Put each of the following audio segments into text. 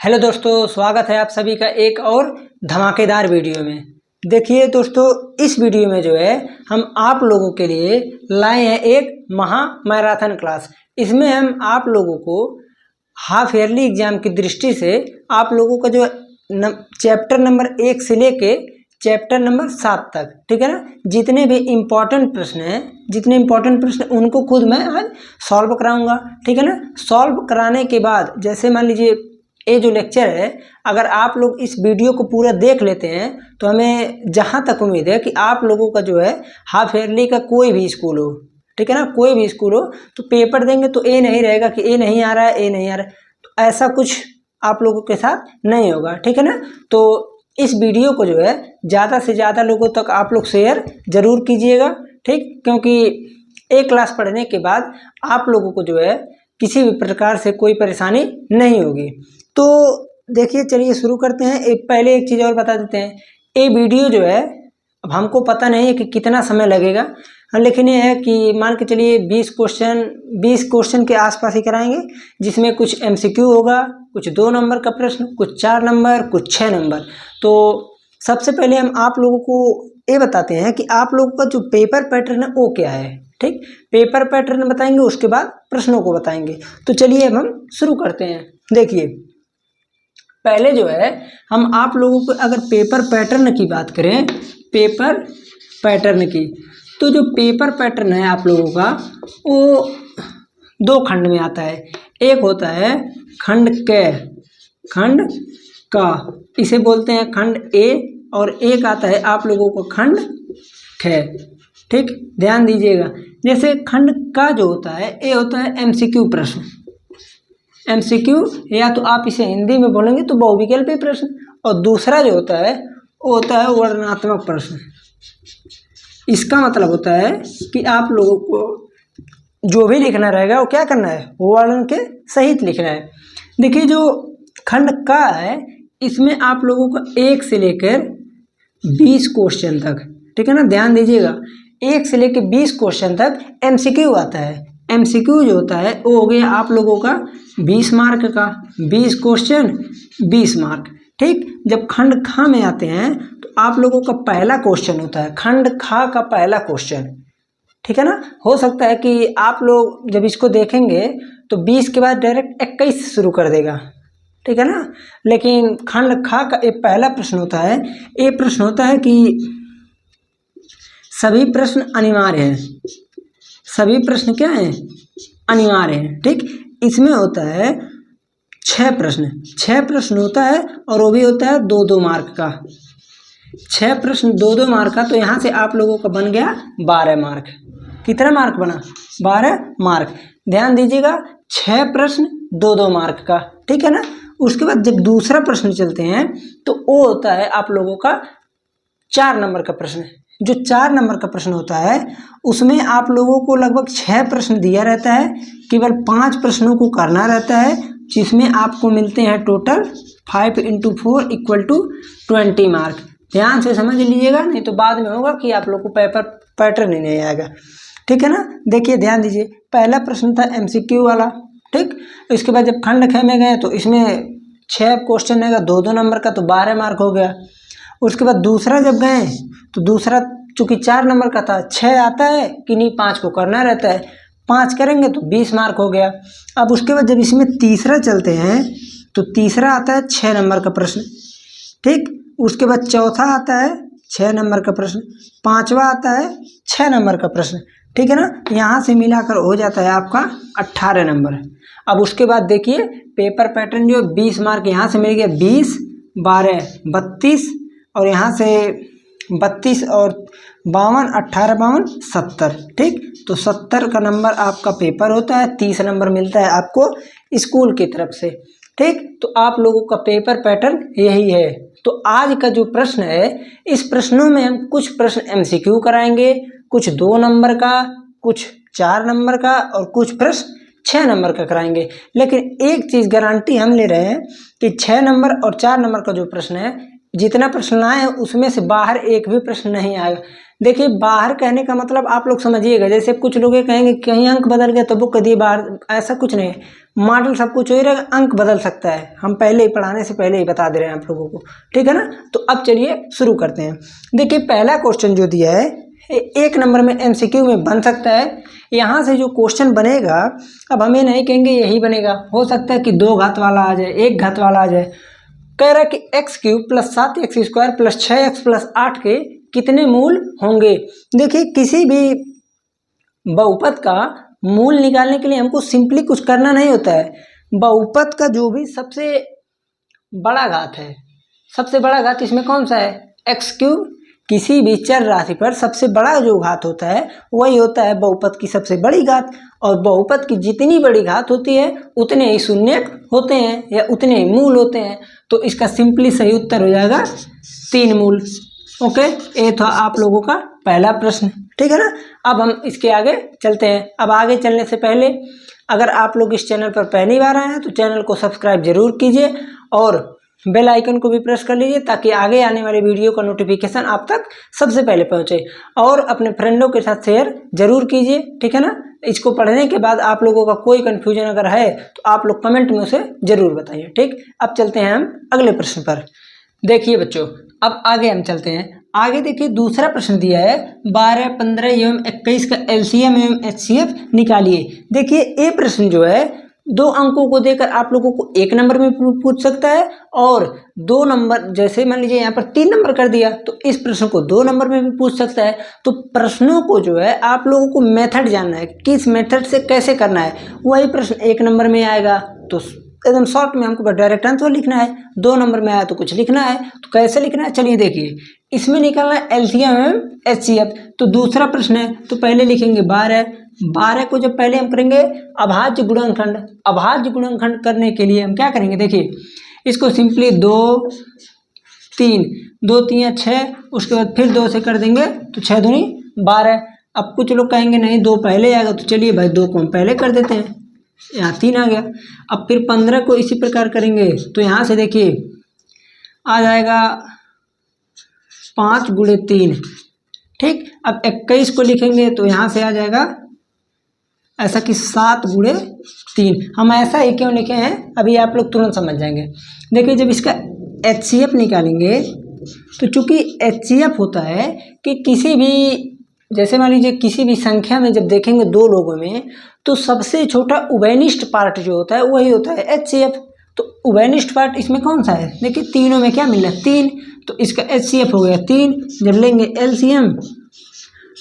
Hello दोस्तों, स्वागत है आप सभी का एक और धमाकेदार वीडियो में। देखिए दोस्तों, इस वीडियो में जो है हम आप लोगों के लिए लाए हैं एक महा मैराथन क्लास। इसमें हम आप लोगों को हाफ ईयरली एग्जाम की दृष्टि से आप लोगों का जो चैप्टर नंबर 1 से लेके चैप्टर नंबर 7 तक, ठीक है ना, जितने भी इम्पोर्टेंट प्रश्न हैं उनको खुद मैं आज सॉल्व कराऊंगा। ठीक है ना। सॉल्व कराने के बाद जैसे मान लीजिए ये जो लेक्चर है, अगर आप लोग इस वीडियो को पूरा देख लेते हैं तो हमें जहाँ तक उम्मीद है कि आप लोगों का जो है हाफ ईयरली का कोई भी स्कूल हो, ठीक है ना, कोई भी स्कूल हो, तो पेपर देंगे तो ये नहीं रहेगा कि ये नहीं आ रहा है, ये नहीं आ रहा है, तो ऐसा कुछ आप लोगों के साथ नहीं होगा। ठीक है ना। तो इस वीडियो को जो है ज़्यादा से ज़्यादा लोगों तक आप लोग शेयर जरूर कीजिएगा, ठीक, क्योंकि एक क्लास पढ़ने के बाद आप लोगों को जो है किसी भी प्रकार से कोई परेशानी नहीं होगी। तो देखिए, चलिए शुरू करते हैं। पहले एक चीज़ और बता देते हैं, ये वीडियो जो है अब हमको पता नहीं है कि कितना समय लगेगा, लेकिन ये है कि मान के चलिए 20 क्वेश्चन के आसपास ही कराएंगे, जिसमें कुछ MCQ होगा, कुछ 2 नंबर का प्रश्न, कुछ 4 नंबर, कुछ 6 नंबर। तो सबसे पहले हम आप लोगों को ये बताते हैं कि आप लोगों का जो पेपर पैटर्न है वो क्या है। ठीक, पेपर पैटर्न बताएंगे, उसके बाद प्रश्नों को बताएंगे। तो चलिए अब हम शुरू करते हैं। देखिए, पहले जो है हम आप लोगों को अगर पेपर पैटर्न की बात करें, पेपर पैटर्न की, तो जो पेपर पैटर्न है आप लोगों का वो 2 खंड में आता है। एक होता है खंड का, इसे बोलते हैं खंड ए, और एक आता है आप लोगों को खंड ख। ठीक, ध्यान दीजिएगा। जैसे खंड का जो होता है ये होता है MCQ प्रश्न, MCQ, या तो आप इसे हिंदी में बोलेंगे तो बहुविकल्पीय प्रश्न, और दूसरा जो होता है वो होता है वर्णनात्मक प्रश्न। इसका मतलब होता है कि आप लोगों को जो भी लिखना रहेगा वो क्या करना है, वर्ण के सहित लिखना है। देखिए, जो खंड का है इसमें आप लोगों को 1 से लेकर 20 क्वेश्चन तक, ठीक है ना, ध्यान दीजिएगा, 1 से लेकर 20 क्वेश्चन तक MCQ आता है। MCQ जो होता है वो हो गया आप लोगों का 20 मार्क का, 20 क्वेश्चन 20 मार्क। ठीक, जब खंड खा में आते हैं तो आप लोगों का पहला क्वेश्चन होता है खंड खा का पहला क्वेश्चन, ठीक है ना। हो सकता है कि आप लोग जब इसको देखेंगे तो 20 के बाद डायरेक्ट 21 शुरू कर देगा, ठीक है ना, लेकिन खंड खा का एक पहला प्रश्न होता है। ये प्रश्न होता है कि सभी प्रश्न अनिवार्य हैं, सभी प्रश्न क्या हैं, अनिवार्य हैं। ठीक, इसमें होता है 6 प्रश्न होता है, और वो भी होता है 2-2 मार्क का, 6 प्रश्न 2-2 मार्क का। तो यहाँ से आप लोगों का बन गया 12 मार्क। कितना मार्क बना, 12 मार्क। ध्यान दीजिएगा, 6 प्रश्न 2-2 मार्क का, ठीक है ना। उसके बाद जब दूसरा प्रश्न चलते हैं तो वो होता है आप लोगों का 4 नंबर का प्रश्न। जो 4 नंबर का प्रश्न होता है उसमें आप लोगों को लगभग 6 प्रश्न दिया रहता है, केवल 5 प्रश्नों को करना रहता है, जिसमें आपको मिलते हैं टोटल 5 × 4 = 20 मार्क। ध्यान से समझ लीजिएगा, नहीं तो बाद में होगा कि आप लोग को पेपर पैटर्न ही नहीं आएगा, ठीक है ना। देखिए, ध्यान दीजिए, पहला प्रश्न था MCQ वाला, ठीक। इसके बाद जब खंड ख में गए तो इसमें 6 क्वेश्चन रहेगा 2-2 नंबर का, तो 12 मार्क हो गया। उसके बाद दूसरा जब गए तो दूसरा चूंकि 4 नंबर का था, 6 आता है कि नहीं, 5 को करना रहता है, 5 करेंगे तो 20 मार्क हो गया। अब उसके बाद जब इसमें तीसरा चलते हैं तो तीसरा आता है 6 नंबर का प्रश्न, ठीक। उसके बाद चौथा आता है 6 नंबर का प्रश्न, 5वां आता है 6 नंबर का प्रश्न, ठीक है ना। यहाँ से मिलाकर हो जाता है आपका 18 नंबर। अब उसके बाद देखिए पेपर पैटर्न जो 20 मार्क यहाँ से मिल गया, 20, 12, 32, और यहाँ से 32 और 52, 18, 52, 70, ठीक। तो 70 का नंबर आपका पेपर होता है, 30 नंबर मिलता है आपको स्कूल की तरफ से, ठीक। तो आप लोगों का पेपर पैटर्न यही है। तो आज का जो प्रश्न है, इस प्रश्नों में हम कुछ प्रश्न MCQ कराएंगे, कुछ 2 नंबर का, कुछ 4 नंबर का, और कुछ प्रश्न 6 नंबर का कराएंगे। लेकिन एक चीज़ गारंटी हम ले रहे हैं कि 6 नंबर और 4 नंबर का जो प्रश्न है जितना प्रश्न आए उसमें से बाहर एक भी प्रश्न नहीं आएगा। देखिए बाहर कहने का मतलब आप लोग समझिएगा, जैसे कुछ लोग ये कहेंगे कहीं अंक बदल गया तो बुक दिए बाहर, ऐसा कुछ नहीं है। मॉडल सब कुछ वही रहेगा, अंक बदल सकता है, हम पहले ही पढ़ाने से पहले ही बता दे रहे हैं आप लोगों को, ठीक है ना। तो अब चलिए शुरू करते हैं। देखिए पहला क्वेश्चन जो दिया है 1 नंबर में MCQ में बन सकता है। यहाँ से जो क्वेश्चन बनेगा, अब हमें नहीं कहेंगे यही बनेगा, हो सकता है कि 2 घात वाला आ जाए, 1 घात वाला आ जाए। कह रहा है कि x³ + 7x² + 6x + 8 के कितने मूल होंगे। देखिए किसी भी बहुपद का मूल निकालने के लिए हमको सिंपली कुछ करना नहीं होता है। बहुपद का जो भी सबसे बड़ा घात है, सबसे बड़ा घात इसमें कौन सा है, x³। किसी भी चर राशि पर सबसे बड़ा जो घात होता है वही होता है बहुपद की सबसे बड़ी घात, और बहुपद की जितनी बड़ी घात होती है उतने ही शून्य होते हैं या उतने ही मूल होते हैं। तो इसका सिंपली सही उत्तर हो जाएगा 3 मूल। ओके, ये था आप लोगों का पहला प्रश्न, ठीक है ना। अब हम इसके आगे चलते हैं। अब आगे चलने से पहले अगर आप लोग इस चैनल पर पहली बार आए हैं तो चैनल को सब्सक्राइब जरूर कीजिए और बेल आइकन को भी प्रेस कर लीजिए ताकि आगे आने वाले वीडियो का नोटिफिकेशन आप तक सबसे पहले पहुंचे, और अपने फ्रेंडों के साथ शेयर जरूर कीजिए, ठीक है ना। इसको पढ़ने के बाद आप लोगों का कोई कन्फ्यूजन अगर है तो आप लोग कमेंट में उसे जरूर बताइए, ठीक। अब चलते हैं हम अगले प्रश्न पर। देखिए बच्चों अब आगे हम चलते हैं। आगे देखिए दूसरा प्रश्न दिया है 12, 15 एवं 21 का LCM एवं HCF निकालिए। देखिए ये प्रश्न जो है 2 अंकों को देकर आप लोगों को 1 नंबर में पूछ सकता है, और 2 नंबर, जैसे मान लीजिए यहाँ पर 3 नंबर कर दिया तो इस प्रश्न को 2 नंबर में भी पूछ सकता है। तो प्रश्नों को जो है आप लोगों को मेथड जानना है, किस मेथड से कैसे करना है। वही प्रश्न 1 नंबर में आएगा तो एकदम शॉर्ट में हमको डायरेक्ट आंसर लिखना है, 2 नंबर में आया तो कुछ लिखना है। तो कैसे लिखना है चलिए देखिए, इसमें निकालना है LCM एवं HCF। तो दूसरा प्रश्न है तो पहले लिखेंगे 12 को जब पहले हम करेंगे अभाज्य गुणनखंड, अभाज्य गुणनखंड करने के लिए हम क्या करेंगे, देखिए इसको सिंपली 2 3 2 3 6, उसके बाद फिर 2 से कर देंगे तो 6 दूनी 12। अब कुछ लोग कहेंगे नहीं 2 पहले आएगा, तो चलिए भाई 2 को हम पहले कर देते हैं, यहाँ 3 आ गया। अब फिर 15 को इसी प्रकार करेंगे तो यहाँ से देखिए आ जाएगा 5 × 3, ठीक। अब 21 को लिखेंगे तो यहाँ से आ जाएगा ऐसा कि 7 × 3। हम ऐसा ही क्यों लिखे हैं अभी आप लोग तुरंत समझ जाएंगे। देखिए जब इसका HCF निकालेंगे तो चूंकि HCF होता है कि किसी भी, जैसे मान लीजिए किसी भी संख्या में जब देखेंगे 2 लोगों में तो सबसे छोटा उभयनिष्ठ पार्ट जो होता है वही होता है HCF। तो उभयनिष्ठ पार्ट इसमें कौन सा है, देखिए तीनों में क्या मिल रहा है 3, तो इसका HCF हो गया 3। जब लेंगे LCM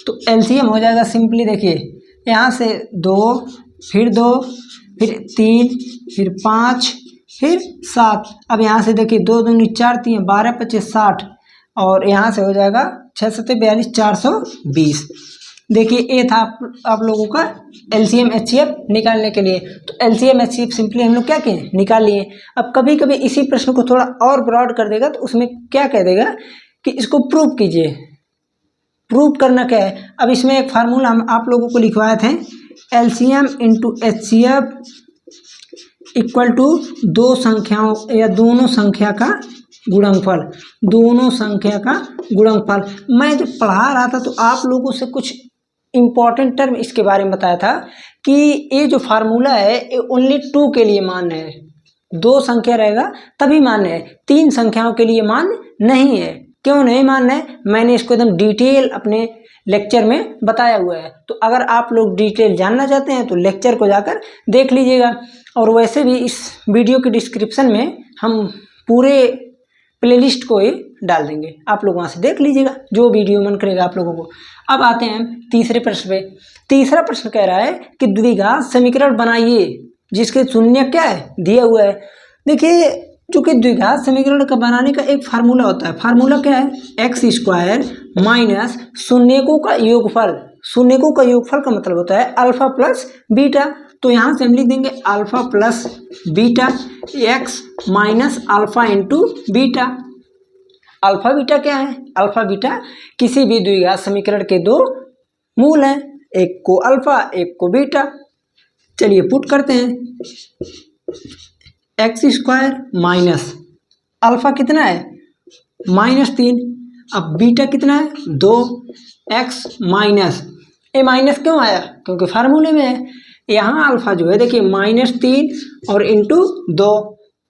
तो LCM हो जाएगा सिंपली, देखिए यहाँ से 2 फिर 2 फिर 3 फिर 5 फिर 7। अब यहाँ से देखिए 2 दूनी 4 3 12 25 60, और यहाँ से हो जाएगा 6 7 42 420। देखिए ये था आप लोगों का LCM HCF निकालने के लिए। तो LCM HCF सिंपली हम लोग क्या किए, निकाल लिए। अब कभी कभी इसी प्रश्न को थोड़ा और ब्रॉड कर देगा तो उसमें क्या कह देगा कि इसको प्रूव कीजिए। प्रूव करना क्या है, अब इसमें एक फार्मूला हम आप लोगों को लिखवाए थे, LCM × HCF = 2 संख्याओं या दोनों संख्या का गुणनफल, दोनों संख्या का गुणनफल। मैं जब पढ़ा रहा था तो आप लोगों से कुछ इम्पॉर्टेंट टर्म इसके बारे में बताया था कि ये जो फार्मूला है ये ओनली 2 के लिए मान्य है, 2 संख्या रहेगा तभी मान्य है, 3 संख्याओं के लिए मान्य नहीं है। क्यों नहीं मान्य है, मैंने इसको एकदम डिटेल अपने लेक्चर में बताया हुआ है। तो अगर आप लोग डिटेल जानना चाहते हैं तो लेक्चर को जाकर देख लीजिएगा, और वैसे भी इस वीडियो के डिस्क्रिप्शन में हम पूरे प्लेलिस्ट को ही डाल देंगे, आप लोग वहाँ से देख लीजिएगा जो वीडियो मन करेगा आप लोगों को। अब आते हैं तीसरे प्रश्न पे। तीसरा प्रश्न कह रहा है कि द्विघात समीकरण बनाइए जिसके शून्य क्या है दिया हुआ है। देखिए चूंकि द्विघात समीकरण का बनाने का एक फार्मूला होता है, फार्मूला क्या है, x² - शून्यकों का योगफल। शून्यकों का योगफल का मतलब होता है अल्फा प्लस बीटा। तो यहाँ से हम लिख देंगे alpha plus beta, x - alpha into beta. Alpha beta क्या है, अल्फा बीटा किसी भी द्विघात समीकरण के 2 मूल हैं, एक को अल्फा एक को बीटा। चलिए पुट करते हैं, x² - अल्फा कितना है -3। अब बीटा कितना है 2x माइनस, ये माइनस क्यों आया, क्योंकि फार्मूले में है। यहाँ अल्फा जो है देखिए -3 और इंटू 2,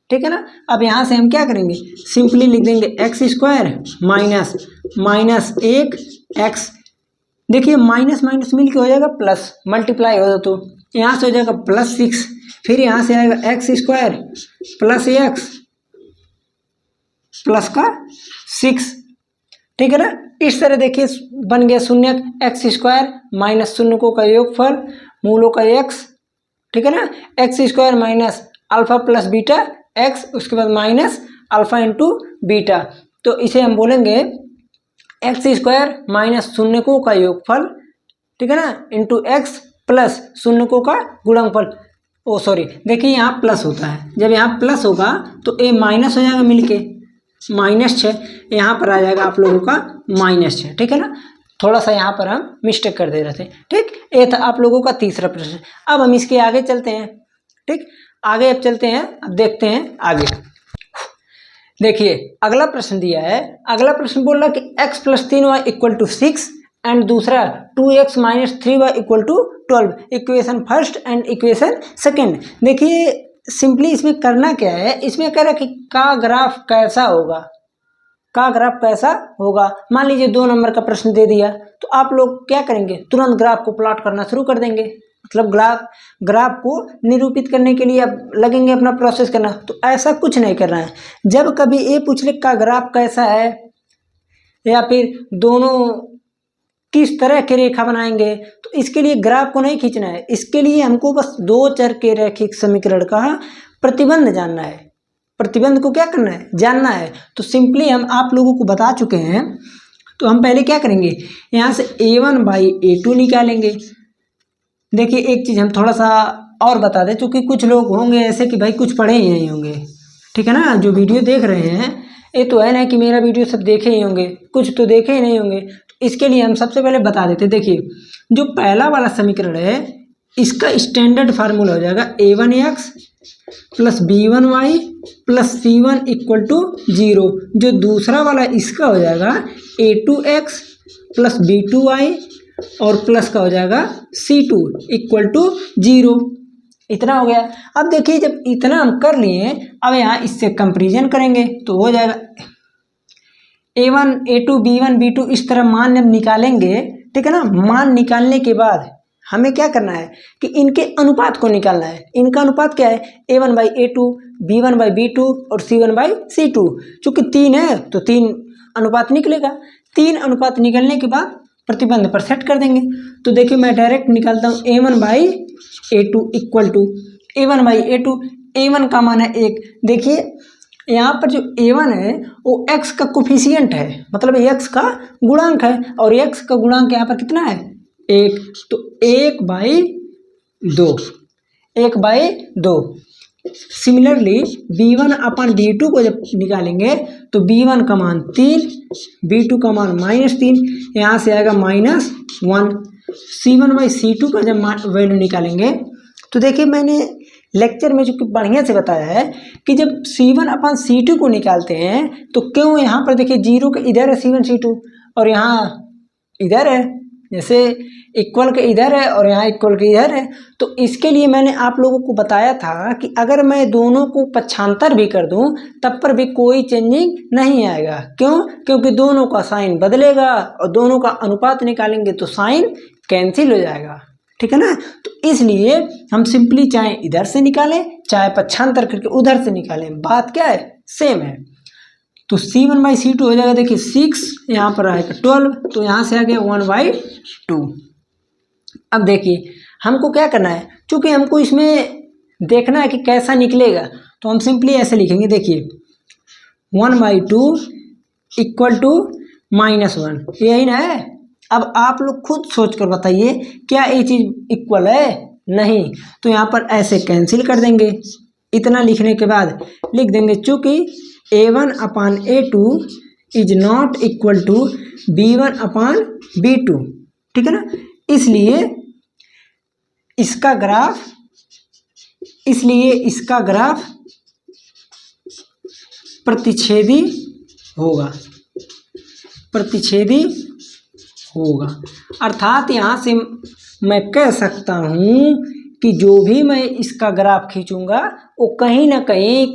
ठीक है ना। अब यहाँ से हम क्या करेंगे, सिंपली लिख देंगे x² माइनस 1x, देखिए माइनस माइनस मिल के हो जाएगा प्लस, मल्टीप्लाई हो तो यहाँ से हो जाएगा +6, फिर यहाँ से आएगा x² प्लस x प्लस का 6, ठीक है ना। इस तरह देखिए बन गया शून्य, x² माइनस शून्य का योगफल मूलों का x, ठीक है ना। x² minus alpha plus beta x, उसके बाद माइनस अल्फा इंटू बीटा, तो इसे हम बोलेंगे x² माइनस शून्यकों का योगफल, ठीक है ना, इंटू x प्लस शून्यकों का गुणनफल। ओ सॉरी, देखिए यहाँ प्लस होता है, जब यहाँ प्लस होगा तो ए माइनस हो जाएगा मिलके -6, यहाँ पर आ जाएगा आप लोगों का -6, ठीक है ना। थोड़ा सा यहाँ पर हम मिस्टेक कर दे रहे थे, ठीक। ये था आप लोगों का तीसरा प्रश्न। अब हम इसके आगे चलते हैं, ठीक, आगे अब चलते हैं, अब देखते हैं आगे। देखिए अगला प्रश्न दिया है, अगला प्रश्न बोल रहा है कि x + 3y = 6 एंड दूसरा 2x - 3y = 12, equation first and equation second. देखिए सिंपली इसमें करना क्या है, इसमें कह रहा है कि का ग्राफ कैसा होगा, का ग्राफ कैसा होगा। मान लीजिए 2 नंबर का प्रश्न दे दिया, तो आप लोग क्या करेंगे, तुरंत ग्राफ को प्लॉट करना शुरू कर देंगे, मतलब ग्राफ को निरूपित करने के लिए अब लगेंगे अपना प्रोसेस करना। तो ऐसा कुछ नहीं करना है। जब कभी ये पूछ ले का ग्राफ कैसा है या फिर दोनों किस तरह की रेखा बनाएंगे, तो इसके लिए ग्राफ को नहीं खींचना है, इसके लिए हमको बस 2 चर के रैखिक समीकरण का प्रतिबंध जानना है। प्रतिबंध को क्या करना है, जानना है। तो सिंपली हम आप लोगों को बता चुके हैं, तो हम पहले क्या करेंगे, यहाँ से a1/a2 निकालेंगे। देखिए एक चीज़ हम थोड़ा सा और बता दें, क्योंकि कुछ लोग होंगे ऐसे कि भाई कुछ पढ़े ही नहीं होंगे, ठीक है ना, जो वीडियो देख रहे हैं, ये तो है ना कि मेरा वीडियो सब देखे ही होंगे, कुछ तो देखे ही नहीं होंगे। तो इसके लिए हम सबसे पहले बता देते, देखिए जो पहला वाला समीकरण है इसका स्टैंडर्ड फार्मूला हो जाएगा a1x + b1y + c1 = 0। जो दूसरा वाला इसका हो जाएगा a2x + b2y और प्लस का हो जाएगा c2 = 0। इतना हो गया। अब देखिए जब इतना हम कर लिए, अब यहाँ इससे कंपैरिजन करेंगे तो हो जाएगा a1 a2 b1 b2, इस तरह मान हम निकालेंगे, ठीक है ना। मान निकालने के बाद हमें क्या करना है कि इनके अनुपात को निकालना है। इनका अनुपात क्या है, a1/a2 b1/b2 और c1/c2। चूंकि 3 है तो 3 अनुपात निकलेगा। 3 अनुपात निकलने के बाद प्रतिबंध पर सेट कर देंगे। तो देखिए मैं डायरेक्ट निकालता हूँ a1/a2 = a1/a2, a1 का मान है 1। देखिए यहाँ पर जो a1 है वो x का कोफिशिएंट है, मतलब x का गुणांक है, और x का गुणांक यहाँ पर कितना है 1, तो 1/2, 1/2। सिमिलरली b1/b2 को जब निकालेंगे तो b1 का मान 3, b2 का मान -3, यहाँ से आएगा -1। c1/c2 का जब वैल्यू निकालेंगे तो देखिए मैंने लेक्चर में जो कि बढ़िया से बताया है कि जब c1/c2 को निकालते हैं तो क्यों यहाँ पर देखिए 0 के इधर है c1 c2 और यहाँ इधर है, जैसे इक्वल के इधर है और यहाँ इक्वल के इधर है। तो इसके लिए मैंने आप लोगों को बताया था कि अगर मैं दोनों को पक्षांतर भी कर दूं तब पर भी कोई चेंजिंग नहीं आएगा। क्यों, क्योंकि दोनों का साइन बदलेगा और दोनों का अनुपात निकालेंगे तो साइन कैंसिल हो जाएगा, ठीक है ना। तो इसलिए हम सिंपली चाहे इधर से निकालें चाहे पक्षांतर करके उधर से निकालें, बात क्या है, सेम है। तो c1/c2 हो जाएगा, देखिए 6, यहाँ पर आएगा 12, तो यहाँ से आ गया 1/2। अब देखिए हमको क्या करना है, चूंकि हमको इसमें देखना है कि कैसा निकलेगा, तो हम सिंपली ऐसे लिखेंगे, देखिए 1/2 = -1, यही ना है। अब आप लोग खुद सोच कर बताइए क्या ये चीज़ इक्वल है, नहीं, तो यहाँ पर ऐसे कैंसिल कर देंगे। इतना लिखने के बाद लिख देंगे चूँकि a1/a2 is not equal to b1/b2, ठीक है ना। इसलिए इसका ग्राफ प्रतिच्छेदी होगा, प्रतिच्छेदी होगा। अर्थात यहाँ से मैं कह सकता हूँ कि जो भी मैं इसका ग्राफ खींचूंगा वो कहीं ना कहीं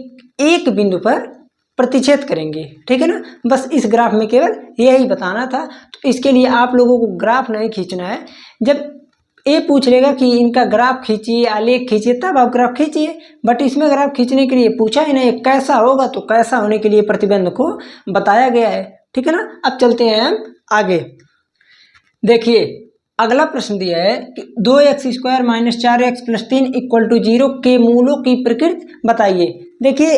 एक बिंदु पर प्रतिच्छेद करेंगे, ठीक है ना। बस इस ग्राफ में केवल यही बताना था। तो इसके लिए आप लोगों को ग्राफ नहीं खींचना है। जब ये पूछ लेगा कि इनका ग्राफ खींचिए, आलेख खींचिए, तब आप ग्राफ खींचिए। बट इसमें ग्राफ खींचने के लिए पूछा ही नहीं कैसा होगा, तो कैसा होने के लिए प्रतिबंध को बताया गया है, ठीक है ना। अब चलते हैं हम आगे। देखिए अगला प्रश्न दिया है कि 2x² - 4x + 3 = 0 के मूलों की प्रकृति बताइए। देखिए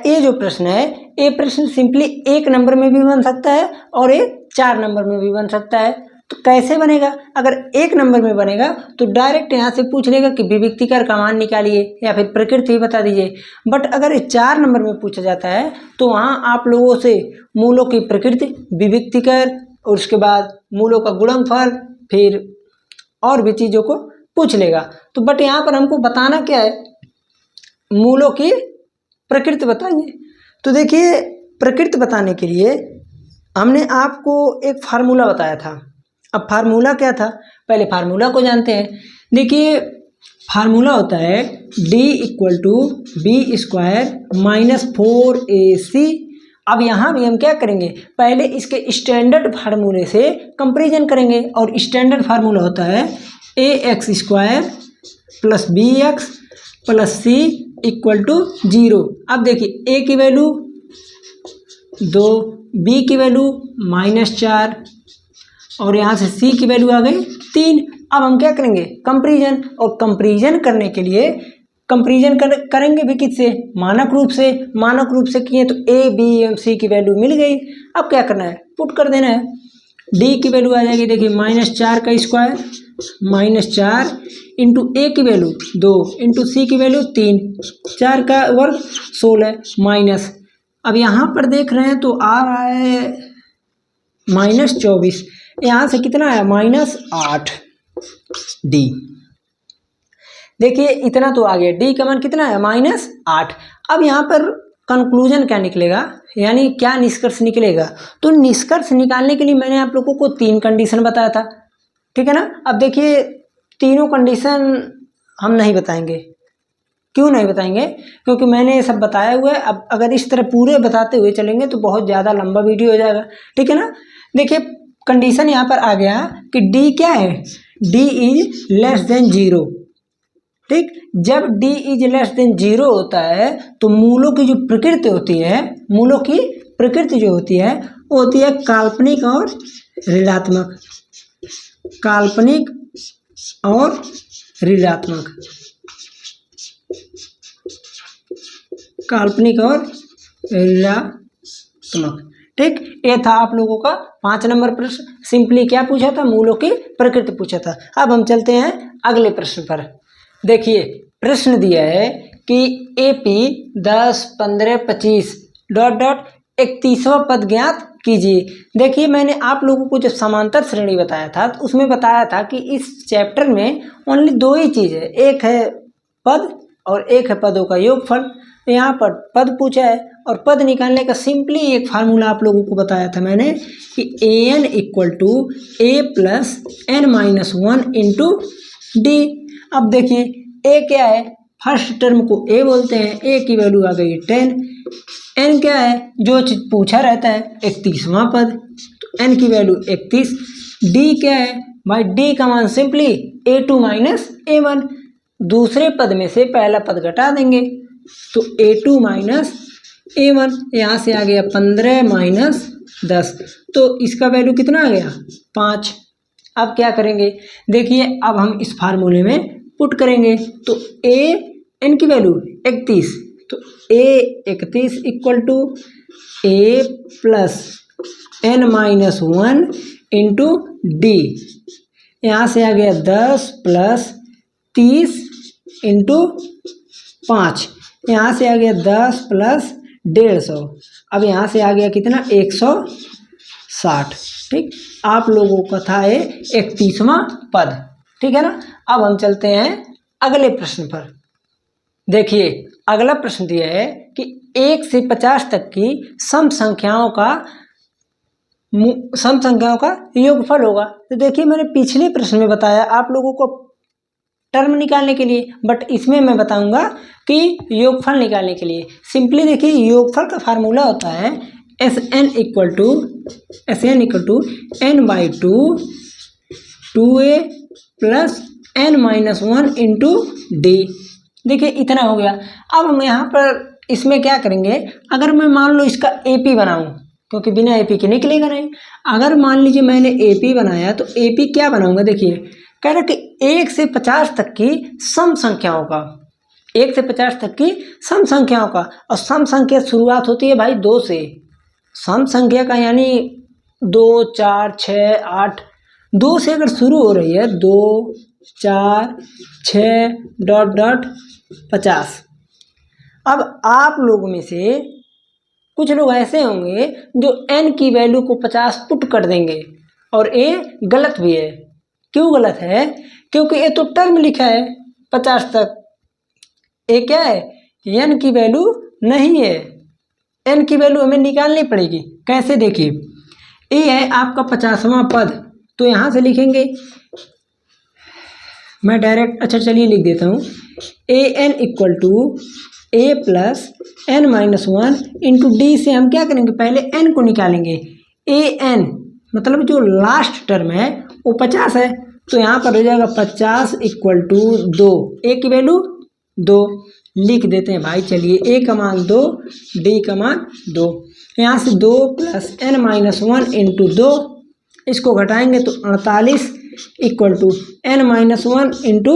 ये जो प्रश्न है, ये प्रश्न सिंपली 1 नंबर में भी बन सकता है और ये 4 नंबर में भी बन सकता है। तो कैसे बनेगा? अगर 1 नंबर में बनेगा तो डायरेक्ट यहाँ से पूछ लेगा कि विविक्तिकर का मान निकालिए या फिर प्रकृति ही बता दीजिए। बट अगर ये 4 नंबर में पूछा जाता है तो वहाँ आप लोगों से मूलों की प्रकृति, विविक्तिकर और उसके बाद मूलों का गुणनफल, फिर और भी चीज़ों को पूछ लेगा। तो बट यहाँ पर हमको बताना क्या है, मूलों की प्रकृति बताइए। तो देखिए प्रकृति बताने के लिए हमने आपको एक फार्मूला बताया था। अब फार्मूला क्या था, पहले फार्मूला को जानते हैं। देखिए फार्मूला होता है D = B² - 4AC। अब यहाँ भी हम क्या करेंगे, पहले इसके स्टैंडर्ड फार्मूले से कंपैरिजन करेंगे और स्टैंडर्ड फार्मूला होता है ax² + bx + c = 0। अब देखिए a की वैल्यू 2, b की वैल्यू -4 और यहाँ से c की वैल्यू आ गई 3। अब हम क्या करेंगे, कंपैरिजन। और कंपैरिजन करने के लिए कंपैरिजन करेंगे भी किससे, मानक रूप से। मानक रूप से किए तो a, b और c की वैल्यू मिल गई। अब क्या करना है, पुट कर देना है। d की वैल्यू आ जाएगी, देखिए -4 का स्क्वायर -4 इंटू a की वैल्यू 2 इंटू c की वैल्यू 3, 4 का वर्ग 16 माइनस। अब यहाँ पर देख रहे हैं तो आ रहा है -24। यहाँ से कितना आया, -8 d। देखिए इतना तो आ गया, d का मान कितना है, -8। अब यहाँ पर कंक्लूजन क्या निकलेगा, यानी क्या निष्कर्ष निकलेगा। तो निष्कर्ष निकालने के लिए मैंने आप लोगों को 3 कंडीशन बताया था, ठीक है ना। अब देखिए तीनों कंडीशन हम नहीं बताएंगे। क्यों नहीं बताएंगे, क्योंकि मैंने ये सब बताया हुआ है। अब अगर इस तरह पूरे बताते हुए चलेंगे तो बहुत ज़्यादा लंबा वीडियो हो जाएगा, ठीक है ना। देखिए कंडीशन यहाँ पर आ गया कि d क्या है, d = 0, ठीक। जब d = 0 होता है तो मूलों की जो प्रकृति होती है, मूलों की प्रकृति जो होती है वो होती है काल्पनिक और ऋणात्मक। काल्पनिक और ऋणात्मक, काल्पनिक और ऋणात्मक, ठीक। ये था आप लोगों का 5 नंबर प्रश्न। सिंपली क्या पूछा था, मूलों की प्रकृति पूछा था। अब हम चलते हैं अगले प्रश्न पर। देखिए प्रश्न दिया है कि AP 10, 15, 25 ... 31वां पद ज्ञात कीजिए। देखिए मैंने आप लोगों को जब समांतर श्रेणी बताया था तो उसमें बताया था कि इस चैप्टर में ओनली 2 ही चीज़ है, एक है पद और एक है पदों का योगफल। यहाँ पर पद पूछा है और पद निकालने का सिंपली एक फार्मूला आप लोगों को बताया था मैंने कि an = a + n - 1 into d। अब देखिए a क्या है, फर्स्ट टर्म को a बोलते हैं, a की वैल्यू आ गई 10। n क्या है, जो चीज पूछा रहता है 31वां पद, तो n की वैल्यू 31। d क्या है भाई, d का मान सिंपली a2 - a1। दूसरे पद में से पहला पद घटा देंगे तो a2 - a1। यहाँ से आ गया 15 - 10, तो इसका वैल्यू कितना आ गया, 5। अब क्या करेंगे, देखिए अब हम इस फार्मूले में पुट करेंगे तो a n की वैल्यू 31, तो a 31 = a + n - 1 into d। यहाँ से आ गया 10 + 30 इंटू 5। यहाँ से आ गया 10 + 150। अब यहाँ से आ गया कितना, 160, ठीक। आप लोगों का था ये 31वां पद, ठीक है ना। अब हम चलते हैं अगले प्रश्न पर। देखिए अगला प्रश्न दिया है कि 1 से 50 तक की सम संख्याओं का सम संख्याओं का योगफल होगा। तो देखिए मैंने पिछले प्रश्न में बताया आप लोगों को टर्म निकालने के लिए, बट इसमें मैं बताऊंगा कि योगफल निकालने के लिए। सिंपली देखिए योगफल का फार्मूला होता है SN equal to n/2 2a plus n-1 into D. देखिए इतना हो गया। अब हम यहाँ पर इसमें क्या करेंगे, अगर मैं मान लो इसका AP बनाऊं, क्योंकि बिना AP के निकलेगा नहीं। अगर मान लीजिए मैंने AP बनाया तो AP क्या बनाऊंगा, देखिए कह रहा कि 1 से 50 तक की सम संख्याओं का, 1 से 50 तक की सम संख्याओं का, और सम संख्या शुरुआत होती है भाई 2 से। सम संख्या का यानी 2 4 6 8, 2 से अगर शुरू हो रही है 2 4 6 ... 50। अब आप लोगों में से कुछ लोग ऐसे होंगे जो n की वैल्यू को 50 पुट कर देंगे, और ये गलत भी है। क्यों गलत है, क्योंकि ये तो टर्म लिखा है 50 तक, ये क्या है n की वैल्यू नहीं है। n की वैल्यू हमें निकालनी पड़ेगी। कैसे, देखिए ये है आपका 50वां पद, तो यहाँ से लिखेंगे, मैं डायरेक्ट, अच्छा चलिए लिख देता हूँ, an equal to a plus n-1 into D से हम क्या करेंगे, पहले n को निकालेंगे। an मतलब जो लास्ट टर्म है वो 50 है, तो यहाँ पर हो जाएगा 50 इक्वल टू 2, a की वैल्यू 2 लिख देते हैं भाई। चलिए a का मान 2, d का मान 2, यहाँ से 2 प्लस n-1 इंटू 2, इसको घटाएंगे तो 48 इक्वल टू n-1 इंटू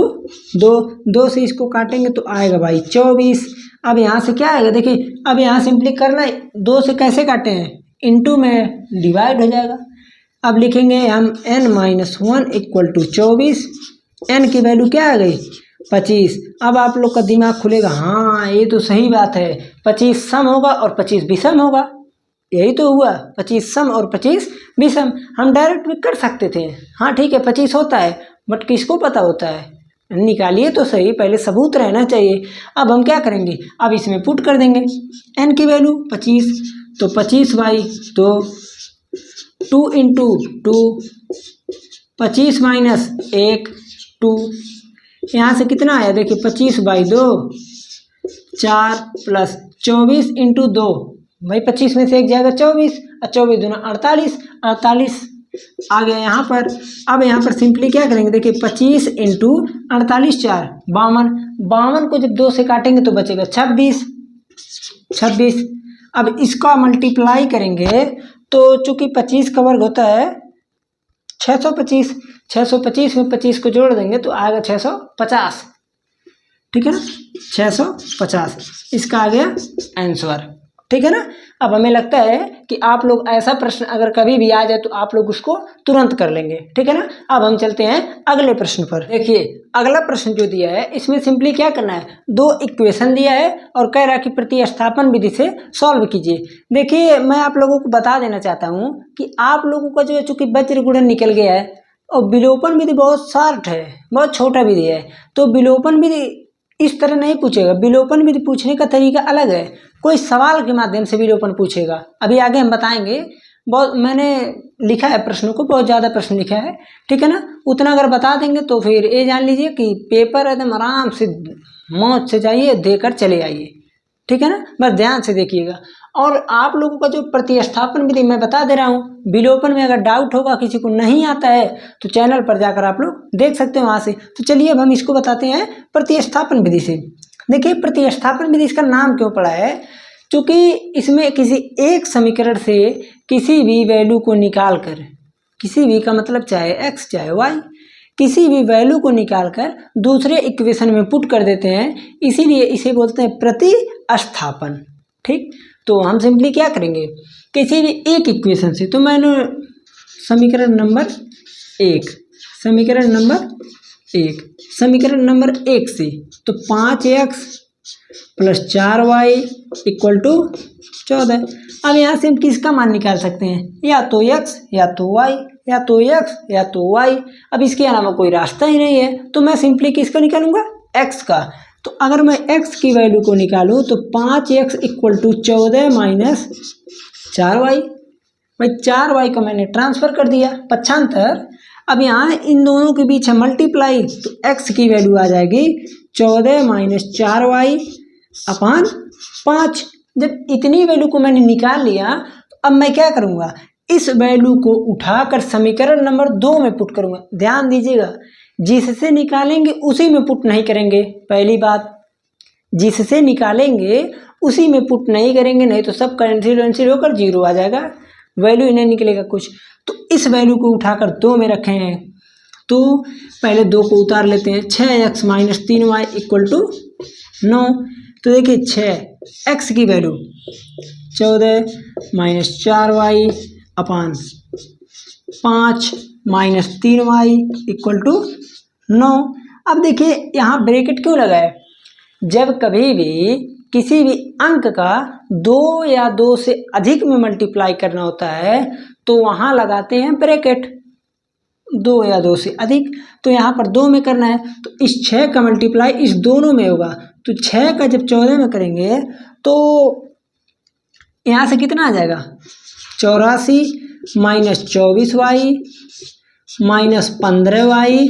2 से इसको काटेंगे तो आएगा भाई 24। अब यहाँ से क्या आएगा, देखिए अब यहाँ सिंपली करना है, 2 से कैसे काटे हैं, इंटू में डिवाइड हो जाएगा। अब लिखेंगे हम n-1 इक्वल टू 24, n की वैल्यू क्या आ गई 25। अब आप लोग का दिमाग खुलेगा, हाँ ये तो सही बात है, 25 सम होगा और 25 विषम होगा, यही तो हुआ, 25 सम और 25 विषम। हम डायरेक्ट भी कर सकते थे, हाँ ठीक है 25 होता है, बट किसको पता होता है, निकालिए तो सही, पहले सबूत रहना चाहिए। अब हम क्या करेंगे, अब इसमें पुट कर देंगे n की वैल्यू 25, तो 25/2, 2 इंटू 2, 25 माइनस 1 2, यहाँ से कितना आया, देखिए 25/2 4 प्लस 24 इंटू 2, भाई 25 में से एक जाएगा 24, और 24 दूना 48 आ गया यहाँ पर। अब यहाँ पर सिंपली क्या करेंगे, देखिए 25 इंटू 48 4 52 को जब 2 से काटेंगे तो बचेगा 26। अब इसका मल्टीप्लाई करेंगे तो चूंकि 25 का वर्ग होता है 625 में 25 को जोड़ देंगे तो आएगा 650, ठीक है ना, 650 इसका आ गया आंसर, ठीक है ना। अब हमें लगता है कि आप लोग ऐसा प्रश्न अगर कभी भी आ जाए तो आप लोग उसको तुरंत कर लेंगे, ठीक है ना। अब हम चलते हैं अगले प्रश्न पर। देखिए अगला प्रश्न जो दिया है इसमें सिंपली क्या करना है, 2 इक्वेशन दिया है और कह रहा है कि प्रतिस्थापन विधि से सॉल्व कीजिए। देखिए मैं आप लोगों को बता देना चाहता हूँ कि आप लोगों का जो है चूंकि वज्र गुणन निकल गया है और विलोपन विधि बहुत शार्ट है, बहुत छोटा विधि है, तो विलोपन विधि इस तरह नहीं पूछेगा। विलोपन विधि पूछने का तरीका अलग है, कोई सवाल के माध्यम से विलोपन पूछेगा, अभी आगे हम बताएंगे। बहुत मैंने लिखा है प्रश्नों को, बहुत ज़्यादा प्रश्न लिखा है, ठीक है ना। उतना अगर बता देंगे तो फिर ये जान लीजिए कि पेपर एकदम आराम से मौज से जाइए, देकर चले आइए, ठीक है ना। बस ध्यान से देखिएगा। और आप लोगों का जो प्रतिस्थापन विधि मैं बता दे रहा हूँ, विलोपन में अगर डाउट होगा, किसी को नहीं आता है तो चैनल पर जाकर आप लोग देख सकते हैं वहाँ से। तो चलिए अब हम इसको बताते हैं प्रतिस्थापन विधि से। देखिए प्रतिस्थापन विधि इसका नाम क्यों पड़ा है, क्योंकि इसमें किसी एक समीकरण से किसी भी वैल्यू को निकाल कर, किसी भी का मतलब चाहे x चाहे y, किसी भी वैल्यू को निकालकर दूसरे इक्वेशन में पुट कर देते हैं, इसीलिए इसे बोलते हैं प्रतिस्थापन, ठीक। तो हम सिंपली क्या करेंगे, किसी भी एक इक्वेशन से, तो मैंने समीकरण नंबर 1 से, तो 5x plus 4y equal to 14। अब यहाँ से हम किसका मान निकाल सकते हैं, या तो x या तो y, या तो x या तो y। अब इसके अलावा कोई रास्ता ही नहीं है, तो मैं सिंपली किसका निकालूंगा, x का। तो अगर मैं x की वैल्यू को निकालूं तो 5x equal to 14 minus 4y, भाई 4y को मैंने ट्रांसफ़र कर दिया पक्षांतर। अब यहाँ इन दोनों के बीच है मल्टीप्लाई, तो x की वैल्यू आ जाएगी 14 माइनस 4y अपान 5। जब इतनी वैल्यू को मैंने निकाल लिया तो अब मैं क्या करूँगा, इस वैल्यू को उठाकर समीकरण नंबर 2 में पुट करूँगा। ध्यान दीजिएगा, जिससे निकालेंगे उसी में पुट नहीं करेंगे। पहली बात, जिससे निकालेंगे उसी में पुट नहीं करेंगे, नहीं तो सब कैंसिल होकर 0 आ जाएगा, वैल्यू ही नहीं निकलेगा कुछ। तो इस वैल्यू को उठाकर 2 में रखे हैं, तो पहले 2 को उतार लेते हैं। 6x minus 3y equal to 9। तो देखिए 6x की value 14 minus 4y upon 5 minus 3y equal to 9। अब देखिए यहाँ ब्रैकेट क्यों लगा है, जब कभी भी किसी भी अंक का 2 या 2 से अधिक में मल्टीप्लाई करना होता है तो वहाँ लगाते हैं ब्रैकेट, 2 या 2 से अधिक। तो यहाँ पर 2 में करना है, तो इस 6 का मल्टीप्लाई इस दोनों में होगा, तो 6 का जब 14 में करेंगे तो यहाँ से कितना आ जाएगा, 84 माइनस 24y माइनस 15y।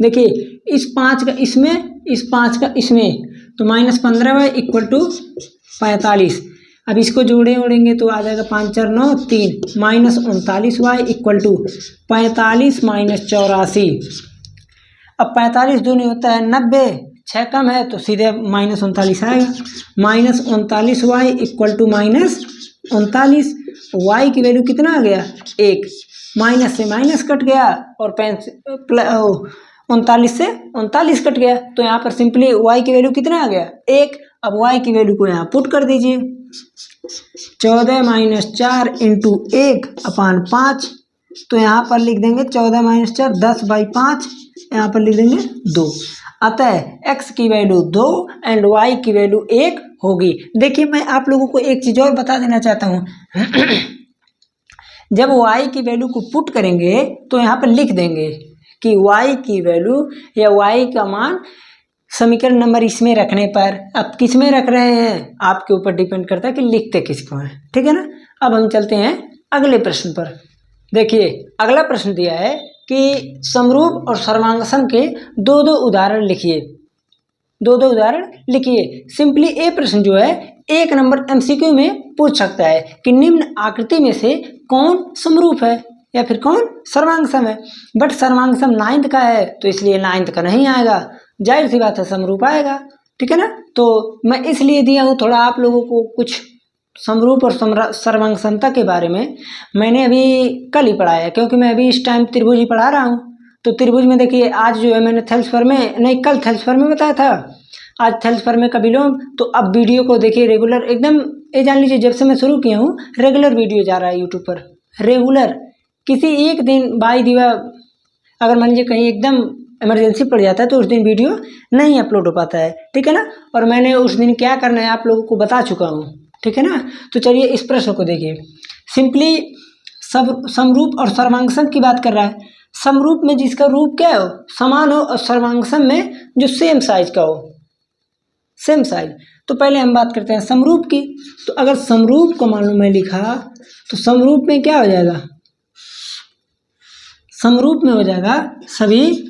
देखिए इस 5 का इसमें, इस 5 का इसमें, तो माइनस 15y इक्वल टू 45। अब इसको जोड़ेंगे तो आ जाएगा 5 4 9 3 minus 39y equal to 45 minus 84। अब 45 दूनी होता है 90, 6 कम है तो सीधे माइनस 39 आएगा। Minus 39y equal to minus 39, y की वैल्यू कितना आ गया 1, माइनस से माइनस कट गया और 39 से 39 कट गया, तो यहाँ पर सिंपली y की वैल्यू कितना आ गया 1। अब y की वैल्यू को यहाँ पुट कर दीजिए, 14 माइनस 4 इंटू 1 अपान 5, तो यहाँ पर लिख देंगे 14 माइनस 4 10/5, यहाँ पर लिख देंगे 2। अतः x की वैल्यू 2 एंड y की वैल्यू 1 होगी। देखिए मैं आप लोगों को एक चीज़ और बता देना चाहता हूँ जब y की वैल्यू को पुट करेंगे तो यहाँ पर लिख देंगे कि y की वैल्यू या y का मान समीकरण नंबर इसमें रखने पर, अब किस में रख रहे हैं आपके ऊपर डिपेंड करता है कि लिखते किसको हैं, ठीक है ना। अब हम चलते हैं अगले प्रश्न पर। देखिए अगला प्रश्न दिया है कि समरूप और सर्वांग के 2-2 उदाहरण लिखिए, 2-2 उदाहरण लिखिए। सिंपली ये प्रश्न जो है 1 नंबर MCQ में पूछ सकता है कि निम्न आकृति में से कौन समरूप है या फिर कौन सर्वांग सम है। बट सर्वांग सम 9th का है तो इसलिए 9th का नहीं आएगा, जाहिर सी बात है समरूप आएगा, ठीक है ना। तो मैं इसलिए दिया हूँ थोड़ा आप लोगों को कुछ समरूप और सर्वांग समता के बारे में मैंने अभी कल ही पढ़ाया, क्योंकि मैं अभी इस टाइम त्रिभुज ही पढ़ा रहा हूँ। तो त्रिभुज में देखिए आज जो है मैंने थेल्सफर में नहीं, कल थेल्सफर में बताया था, आज थेल्सफर में का विलोम। तो अब वीडियो को देखिए रेगुलर एकदम, ये जान लीजिए जब से मैं शुरू किया हूँ रेगुलर वीडियो जा रहा है यूट्यूब पर, रेगुलर। किसी एक दिन बाई दिवा अगर मान लीजिए कहीं एकदम इमरजेंसी पड़ जाता है तो उस दिन वीडियो नहीं अपलोड हो पाता है, ठीक है ना। और मैंने उस दिन क्या करना है आप लोगों को बता चुका हूँ, ठीक है ना। तो चलिए इस प्रश्न को देखिए। सिंपली सब समरूप और सर्वांग की बात कर रहा है। समरूप में जिसका रूप क्या हो समान हो, और सर्वांग में जो सेम साइज का हो, सेम साइज। तो पहले हम बात करते हैं समरूप की। तो अगर समरूप को मान लो मैं लिखा तो समरूप में क्या हो जाएगा, समरूप में हो जाएगा सभी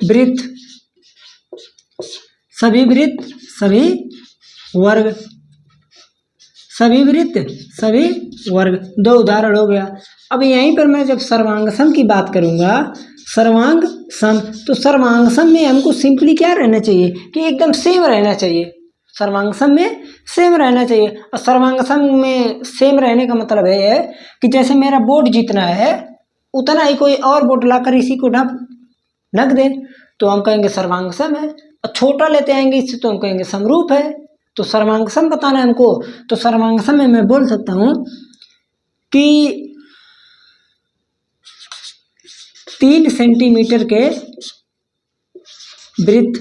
वृत्त, सभी वृत्त सभी वर्ग, सभी वृत्त सभी वर्ग। 2 उदाहरण हो गया। अब यहीं पर मैं जब सर्वांग सम की बात करूंगा, सर्वांग सम, तो सर्वांग सम में हमको सिंपली क्या रहना चाहिए कि एकदम सेम रहना चाहिए, सर्वांग सम में सेम रहना चाहिए। और सर्वांग सम में सेम रहने का मतलब है कि जैसे मेरा बोर्ड जितना है उतना ही कोई और बोर्ड लाकर इसी को ढक दे तो हम कहेंगे सर्वांग सम है, और छोटा लेते आएंगे इससे तो हम कहेंगे समरूप है। तो सर्वांग सम बताना है हमको, तो सर्वांग सम में मैं बोल सकता हूँ कि 3 सेंटीमीटर के वृत्त,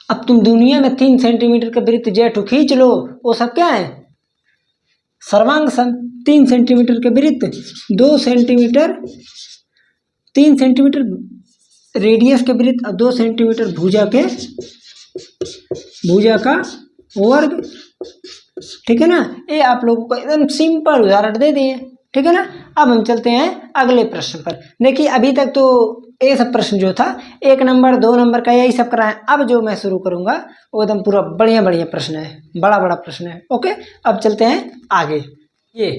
अब तुम दुनिया में 3 सेंटीमीटर के वृत्त जेठू खींच लो, वो सब क्या है सर्वांग सम। 3 सेंटीमीटर के वृत्त, 2 सेंटीमीटर, 3 सेंटीमीटर रेडियस के वृत्त और 2 सेंटीमीटर भुजा का वर्ग, ठीक है ना। ये आप लोगों को एकदम सिंपल उदाहरण दे दिए, ठीक है ना। अब हम चलते हैं अगले प्रश्न पर। देखिए अभी तक तो ये सब प्रश्न जो था 1 नंबर 2 नंबर का यही सब कराएं। अब जो मैं शुरू करूंगा वो एकदम पूरा बढ़िया बढ़िया प्रश्न है, बड़ा बड़ा प्रश्न है। ओके, अब चलते हैं आगे। ये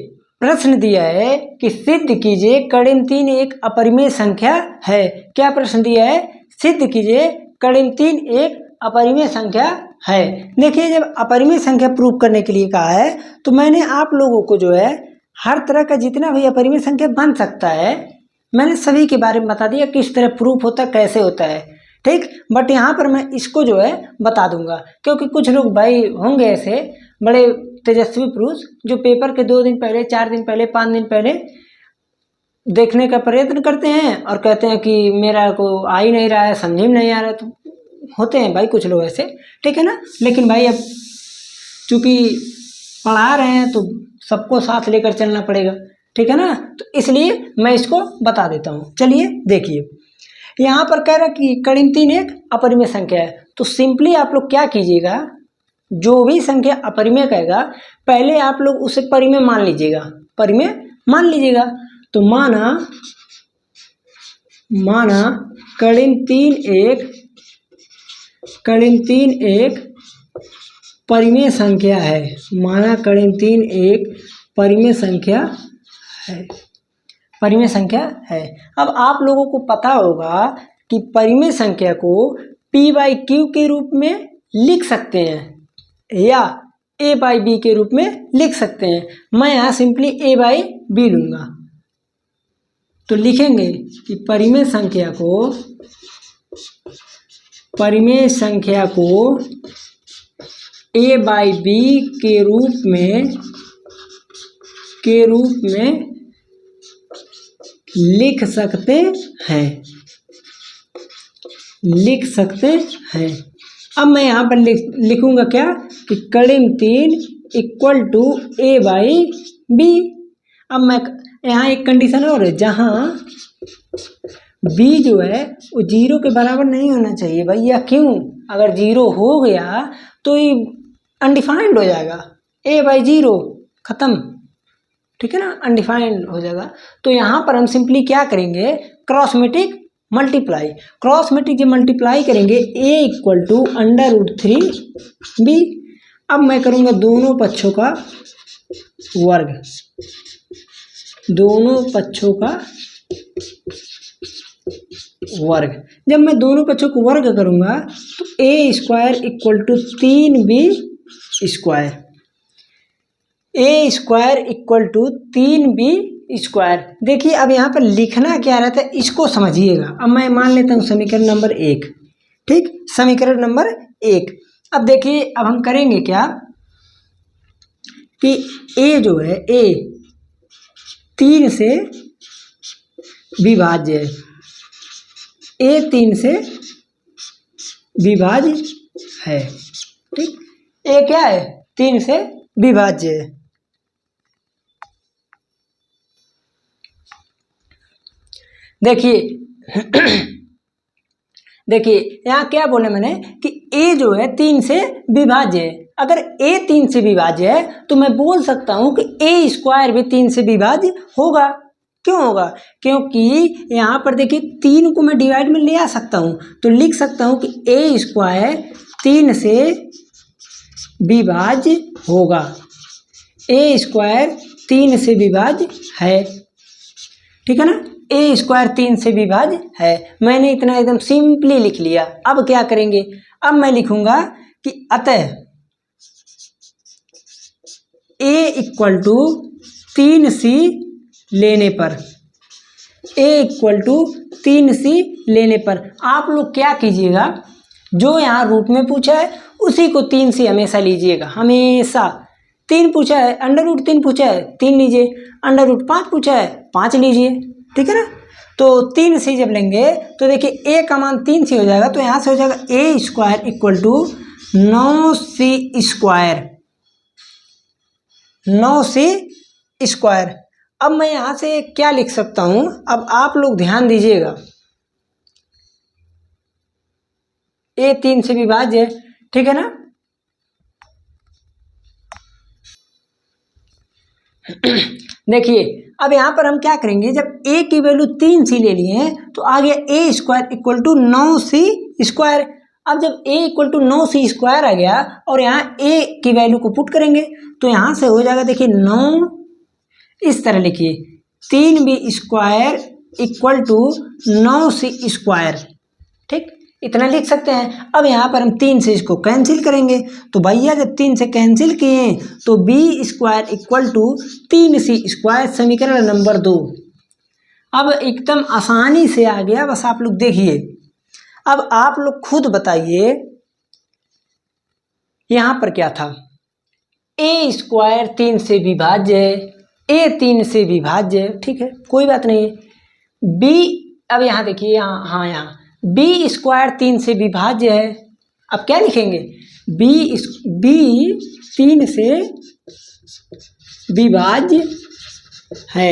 प्रश्न दिया है कि सिद्ध कीजिए कड़िम 3 एक अपरिमेय संख्या है। क्या प्रश्न दिया है? सिद्ध कीजिए कड़िम 3 एक अपरिमेय संख्या है। देखिए जब अपरिमेय संख्या प्रूव करने के लिए कहा है तो मैंने आप लोगों को जो है हर तरह का जितना भी अपरिमेय संख्या बन सकता है मैंने सभी के बारे में बता दिया, किस तरह प्रूफ होता है, कैसे होता है, ठीक। बट यहाँ पर मैं इसको जो है बता दूंगा, क्योंकि कुछ लोग भाई होंगे ऐसे बड़े तेजस्वी पुरुष जो पेपर के 2 दिन पहले, 4 दिन पहले, 5 दिन पहले देखने का प्रयत्न करते हैं और कहते हैं कि मेरा को आ ही नहीं रहा है, समझ में नहीं आ रहा। तो होते हैं भाई कुछ लोग ऐसे, ठीक है ना। लेकिन भाई अब चूंकि पढ़ा रहे हैं तो सबको साथ लेकर चलना पड़ेगा, ठीक है ना। तो इसलिए मैं इसको बता देता हूँ। चलिए देखिए यहाँ पर कह रहा है कि कड़िम 3 एक अपरिमेय संख्या है। तो सिंपली आप लोग क्या कीजिएगा, जो भी संख्या अपरिमेय कहेगा पहले आप लोग उसे परिमेय मान लीजिएगा, परिमेय मान लीजिएगा। तो माना कड़िम 3 एक परिमेय संख्या है। माना कड़िम 3 एक परिमेय संख्या है, परिमेय संख्या है। अब आप लोगों को पता होगा कि परिमेय संख्या को p/q के रूप में लिख सकते हैं या a/b के रूप में लिख सकते हैं। मैं यहाँ सिंपली a/b लूंगा। तो लिखेंगे कि परिमेय संख्या को a/b के रूप में लिख सकते हैं। अब मैं यहाँ पर लिखूंगा क्या कि कड़िम 3 इक्वल टू a/b। अब मैं यहाँ एक कंडीशन और है, जहाँ b जो है वो 0 के बराबर नहीं होना चाहिए भैया। क्यों? अगर 0 हो गया तो ये अनडिफाइंड हो जाएगा, a/0 खत्म, ठीक है ना, अनडिफाइंड हो जाएगा। तो यहाँ पर हम सिंपली क्या करेंगे, क्रॉसमेटिक जब मल्टीप्लाई करेंगे a इक्वल टू √3b। अब मैं करूँगा दोनों पक्षों का वर्ग। जब मैं दोनों पक्षों को वर्ग करूँगा तो a² equal to 3b², a² equal to 3b²। देखिए अब यहाँ पर लिखना क्या रहता है इसको समझिएगा। अब मैं मान लेता हूँ समीकरण नंबर 1, ठीक, समीकरण नंबर 1। अब देखिए अब हम करेंगे क्या कि a जो है a 3 से विभाज्य है, a 3 से विभाज्य है, ठीक। a क्या है? 3 से विभाज्य है। देखिए यहाँ क्या बोले मैंने कि a जो है 3 से विभाज्य है। अगर a 3 से विभाज्य है तो मैं बोल सकता हूँ कि a² भी 3 से विभाज्य होगा। क्यों होगा? क्योंकि यहाँ पर देखिए 3 को मैं डिवाइड में ले आ सकता हूँ, तो लिख सकता हूँ कि a² 3 से विभाज्य होगा, a² 3 से विभाज्य है, ठीक है ना। a² 3 से विभाज्य है। मैंने इतना एकदम सिंपली लिख लिया। अब क्या करेंगे, अब मैं लिखूंगा कि अतः a इक्वल टू 3c लेने पर, a इक्वल टू 3c लेने पर आप लोग क्या कीजिएगा, जो यहाँ रूट में पूछा है उसी को 3 से हमेशा लीजिएगा, हमेशा। 3 पूछा है, √3 पूछा है 3 लीजिए, √5 पूछा है 5 लीजिए, ठीक है ना। तो 3 से जब लेंगे तो देखिए a का मान 3 से हो जाएगा, तो यहाँ से हो जाएगा a² इक्वल टू 9c²। अब मैं यहाँ से क्या लिख सकता हूँ, अब आप लोग ध्यान दीजिएगा, a 3 से विभाज्य है, ठीक है ना। देखिए अब यहाँ पर हम क्या करेंगे, जब a की वैल्यू 3c ले लिए हैं तो आ गया a square equal to 9c square. अब जब a equal to 9c square आ गया और यहाँ a की वैल्यू को पुट करेंगे तो यहाँ से हो जाएगा, देखिए 9, इस तरह लिखिए 3b square equal to 9c square, ठीक, इतना लिख सकते हैं। अब यहाँ पर हम 3 से इसको कैंसिल करेंगे तो भैया जब 3 से कैंसिल किए तो b square equal to 3c square, समीकरण नंबर 2। अब एकदम आसानी से आ गया, बस आप लोग देखिए। अब आप लोग खुद बताइए यहाँ पर क्या था, a स्क्वायर 3 से विभाज्य है, a 3 से विभाज्य है, ठीक है, कोई बात नहीं है। b, अब यहाँ देखिए, यहाँ, हाँ यहाँ b स्क्वायर 3 से विभाज्य है। अब क्या लिखेंगे, b 3 से विभाज्य है,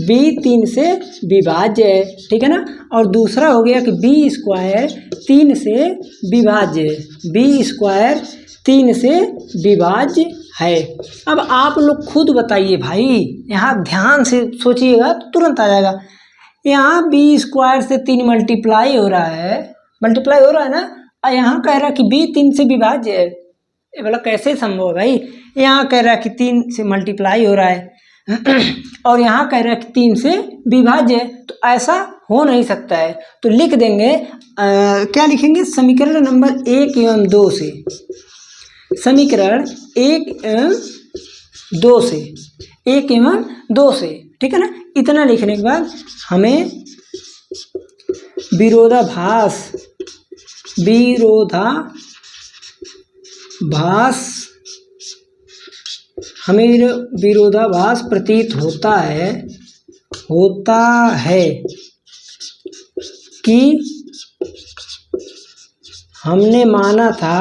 b 3 से विभाज्य है, ठीक है ना। और दूसरा हो गया कि b स्क्वायर 3 से विभाज्य है, b स्क्वायर 3 से विभाज्य है। अब आप लोग खुद बताइए भाई, यहाँ ध्यान से सोचिएगा तो तुरंत आ जाएगा। यहाँ b स्क्वायर से 3 मल्टीप्लाई हो रहा है ना, और यहाँ कह रहा है कि b 3 से विभाज्य है। ये बोला कैसे संभव है भाई, यहाँ कह रहा है कि 3 से मल्टीप्लाई हो रहा है और यहाँ कह रहा है कि 3 से विभाज्य है, तो ऐसा हो नहीं सकता है। तो लिख देंगे क्या लिखेंगे, समीकरण नंबर 1 एवं 2 से, समीकरण 1 एवं 2 से, 1 एवं 2 से, ठीक है ना। इतना लिखने के बाद हमें विरोधाभास प्रतीत होता है कि हमने माना था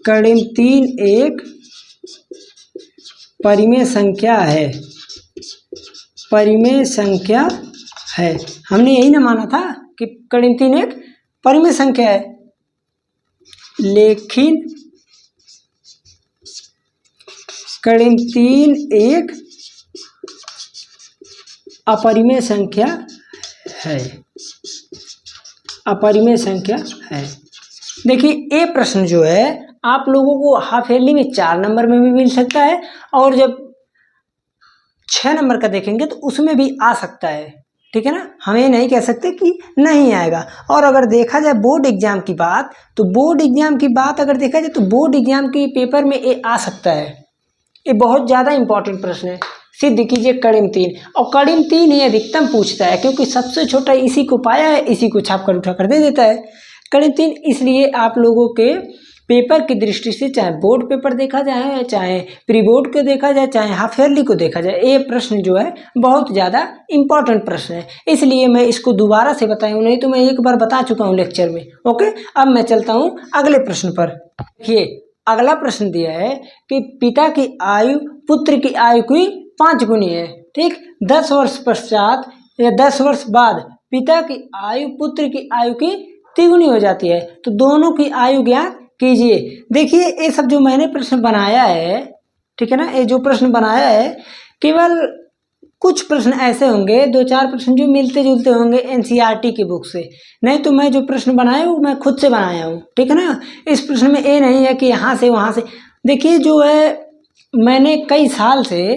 कड़िम 3 एक परिमेय संख्या है। हमने यही ना माना था कि कड़िम 3 एक परिमेय संख्या है, लेकिन कड़िम 3 एक अपरिमेय संख्या है। देखिए ये प्रश्न जो है आप लोगों को हाफ ईयरली में 4 नंबर में भी मिल सकता है, और जब 6 नंबर का देखेंगे तो उसमें भी आ सकता है, ठीक है ना। हम ये नहीं कह सकते कि नहीं आएगा। और अगर देखा जाए बोर्ड एग्जाम की बात, तो बोर्ड एग्जाम की बात अगर देखा जाए तो बोर्ड एग्जाम के पेपर में ये आ सकता है। ये बहुत ज़्यादा इंपॉर्टेंट प्रश्न है। सिद्ध कीजिए कड़िम 3, और कड़िम 3 ही अधिकतम पूछता है क्योंकि सबसे छोटा इसी को पाया है, इसी को छाप कर उठा कर दे देता है। कड़िम 3 इसलिए आप लोगों के पेपर की दृष्टि से, चाहे बोर्ड पेपर देखा जाए, चाहे प्री बोर्ड को देखा जाए, चाहे हाफ ईयरली को देखा जाए, ये प्रश्न जो है बहुत ज़्यादा इंपॉर्टेंट प्रश्न है। इसलिए मैं इसको दोबारा से बताऊँ, नहीं तो मैं एक बार बता चुका हूँ लेक्चर में। ओके, अब मैं चलता हूँ अगले प्रश्न पर। देखिए अगला प्रश्न दिया है कि पिता की आयु पुत्र की आयु की 5 गुनी है, ठीक। 10 वर्ष पश्चात या 10 वर्ष बाद पिता की आयु पुत्र की आयु की 3 गुनी हो जाती है, तो दोनों की आयु ज्ञात कीजिए। देखिए ये सब जो मैंने प्रश्न बनाया है, ठीक है ना, ये जो प्रश्न बनाया है केवल कुछ प्रश्न ऐसे होंगे, 2-4 प्रश्न जो मिलते जुलते होंगे एनसीईआरटी की बुक से, नहीं तो मैं जो प्रश्न बनाया हूँ मैं खुद से बनाया हूँ, ठीक है ना। इस प्रश्न में ये नहीं है कि यहाँ से वहाँ से। देखिए जो है मैंने कई साल से,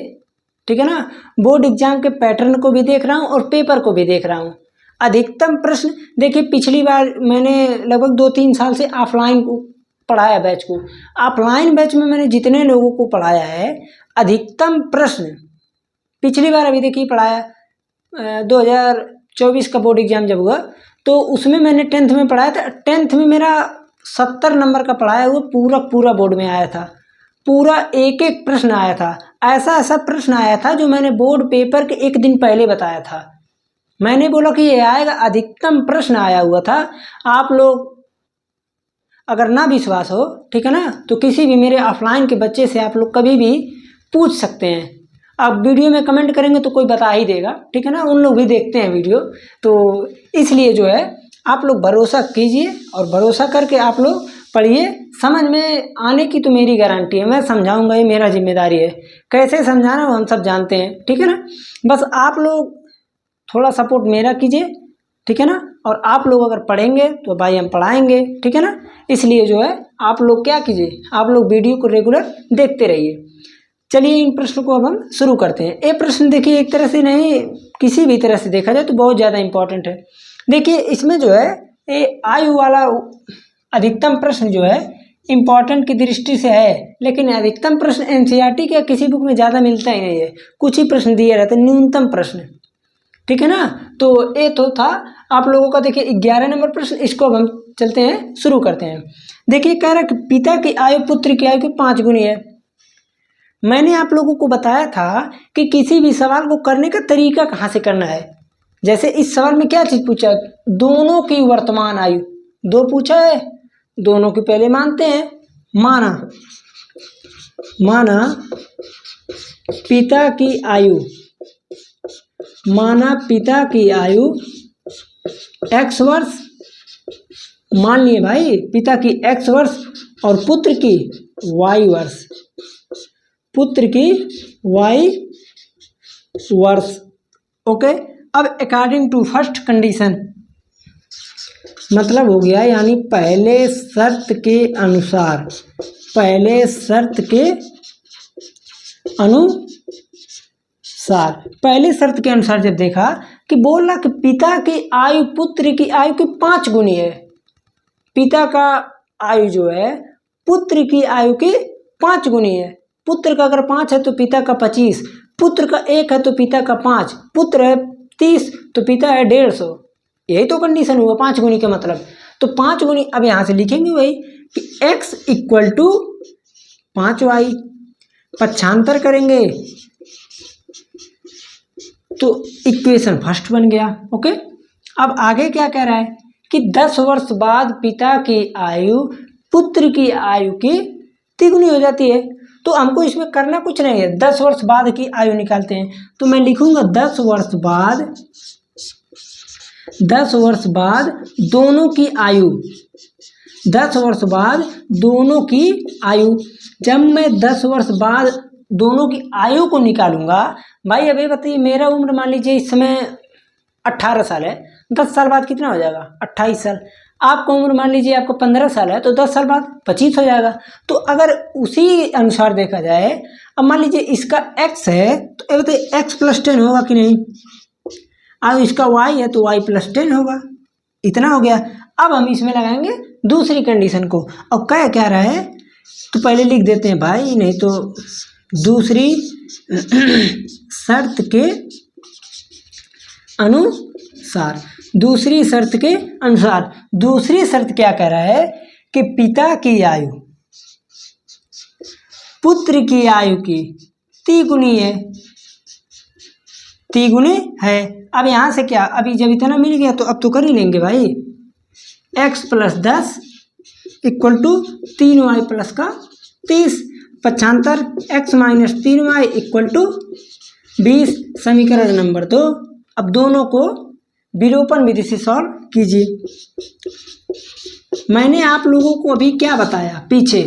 ठीक है ना, बोर्ड एग्जाम के पैटर्न को भी देख रहा हूँ और पेपर को भी देख रहा हूँ। अधिकतम प्रश्न देखिए, पिछली बार मैंने लगभग 2-3 साल से ऑफलाइन को पढ़ाया बैच को। ऑफलाइन बैच में मैंने जितने लोगों को पढ़ाया है, अधिकतम प्रश्न पिछली बार अभी देखिए पढ़ाया 2024 का बोर्ड एग्जाम जब हुआ तो उसमें मैंने 10th में पढ़ाया था। 10th में मेरा 70 नंबर का पढ़ाया हुआ पूरा बोर्ड में आया था, पूरा एक एक प्रश्न आया था। ऐसा प्रश्न आया था जो मैंने बोर्ड पेपर के एक दिन पहले बताया था। मैंने बोला कि ये आएगा, अधिकतम प्रश्न आया हुआ था। आप लोग अगर ना विश्वास हो, ठीक है ना, तो किसी भी मेरे ऑफलाइन के बच्चे से आप लोग कभी भी पूछ सकते हैं। आप वीडियो में कमेंट करेंगे तो कोई बता ही देगा, ठीक है ना, उन लोग भी देखते हैं वीडियो। तो इसलिए जो है आप लोग भरोसा कीजिए और भरोसा करके आप लोग पढ़िए, समझ में आने की तो मेरी गारंटी है, मैं समझाऊंगा, ये मेरा जिम्मेदारी है। कैसे समझाना वो हम सब जानते हैं, ठीक है ना। बस आप लोग थोड़ा सपोर्ट मेरा कीजिए, ठीक है ना। और आप लोग अगर पढ़ेंगे तो भाई हम पढ़ाएंगे, ठीक है ना। इसलिए जो है आप लोग क्या कीजिए, आप लोग वीडियो को रेगुलर देखते रहिए। चलिए इन प्रश्नों को अब हम शुरू करते हैं। ये प्रश्न देखिए एक तरह से नहीं, किसी भी तरह से देखा जाए तो बहुत ज़्यादा इंपॉर्टेंट है। देखिए इसमें जो है ये आयु वाला अधिकतम प्रश्न जो है इम्पॉर्टेंट की दृष्टि से है, लेकिन अधिकतम प्रश्न एनसीईआरटी के किसी बुक में ज़्यादा मिलता ही नहीं है, कुछ ही प्रश्न दिए रहते हैं, न्यूनतम प्रश्न, ठीक है ना। तो ये तो था आप लोगों का। देखिए 11 नंबर प्रश्न, इसको अब हम चलते हैं, शुरू करते हैं। देखिए कह रहा कि पिता की आयु पुत्र की आयु की 5 गुनी है। मैंने आप लोगों को बताया था कि किसी भी सवाल को करने का तरीका कहाँ से करना है। जैसे इस सवाल में क्या चीज़ पूछा है, दोनों की वर्तमान आयु, दो पूछा है, दोनों की पहले मानते हैं। माना पिता की आयु, माना पिता की आयु x वर्ष, मान लिए भाई पिता की x वर्ष और पुत्र की y वर्ष, पुत्र की y वर्ष। ओके, अब अकॉर्डिंग टू फर्स्ट कंडीशन, मतलब हो गया यानी पहले शर्त के अनुसार, पहले शर्त के अनुसार, पहले शर्त के अनुसार जब देखा कि बोल रहा कि पिता की आयु पुत्र की आयु की 5 गुनी है। पिता का आयु जो है पुत्र की आयु की 5 गुनी है। पुत्र का अगर 5 है तो पिता का 25, पुत्र का 1 है तो पिता का 5, पुत्र है 30 तो पिता है 150। यही तो कंडीशन हुआ 5 गुनी का मतलब। तो 5 गुनी, अब यहाँ से लिखेंगे वही कि x इक्वल टू 5y, पक्षांतर करेंगे तो इक्वेशन फर्स्ट बन गया। ओके, अब आगे क्या कह रहा है कि 10 वर्ष बाद पिता की आयु पुत्र की आयु की तिगुनी हो जाती है। तो हमको इसमें करना कुछ नहीं है, 10 वर्ष बाद की आयु निकालते हैं। तो मैं लिखूंगा 10 वर्ष बाद, 10 वर्ष बाद दोनों की आयु, 10 वर्ष बाद दोनों की आयु। जब मैं 10 वर्ष बाद दोनों की आयु को निकालूंगा, भाई अभी बताइए मेरा उम्र मान लीजिए इस समय 18 साल है, 10 साल बाद कितना हो जाएगा 28 साल। आपका उम्र मान लीजिए आपको 15 साल है तो 10 साल बाद 25 हो जाएगा। तो अगर उसी अनुसार देखा जाए, अब मान लीजिए इसका x है तो बताइए x प्लस 10 होगा कि नहीं, अब इसका y है तो y प्लस 10 होगा, इतना हो गया। अब हम इसमें लगाएंगे दूसरी कंडीशन को। अब क्या रहा है तो पहले लिख देते हैं भाई, नहीं तो दूसरी शर्त के अनुसार, दूसरी शर्त के अनुसार, दूसरी शर्त क्या कह रहा है कि पिता की आयु पुत्र की आयु की तिगुनी है, तिगुनी है। अब यहाँ से क्या, अभी जब इतना मिल गया तो अब तो कर ही लेंगे भाई, x plus 10 equal to 3y plus का 30, पक्षांतर x minus 3y equal to 20, समीकरण नंबर 2। अब दोनों को विलोपन विधि से सॉल्व कीजिए। मैंने आप लोगों को अभी क्या बताया, पीछे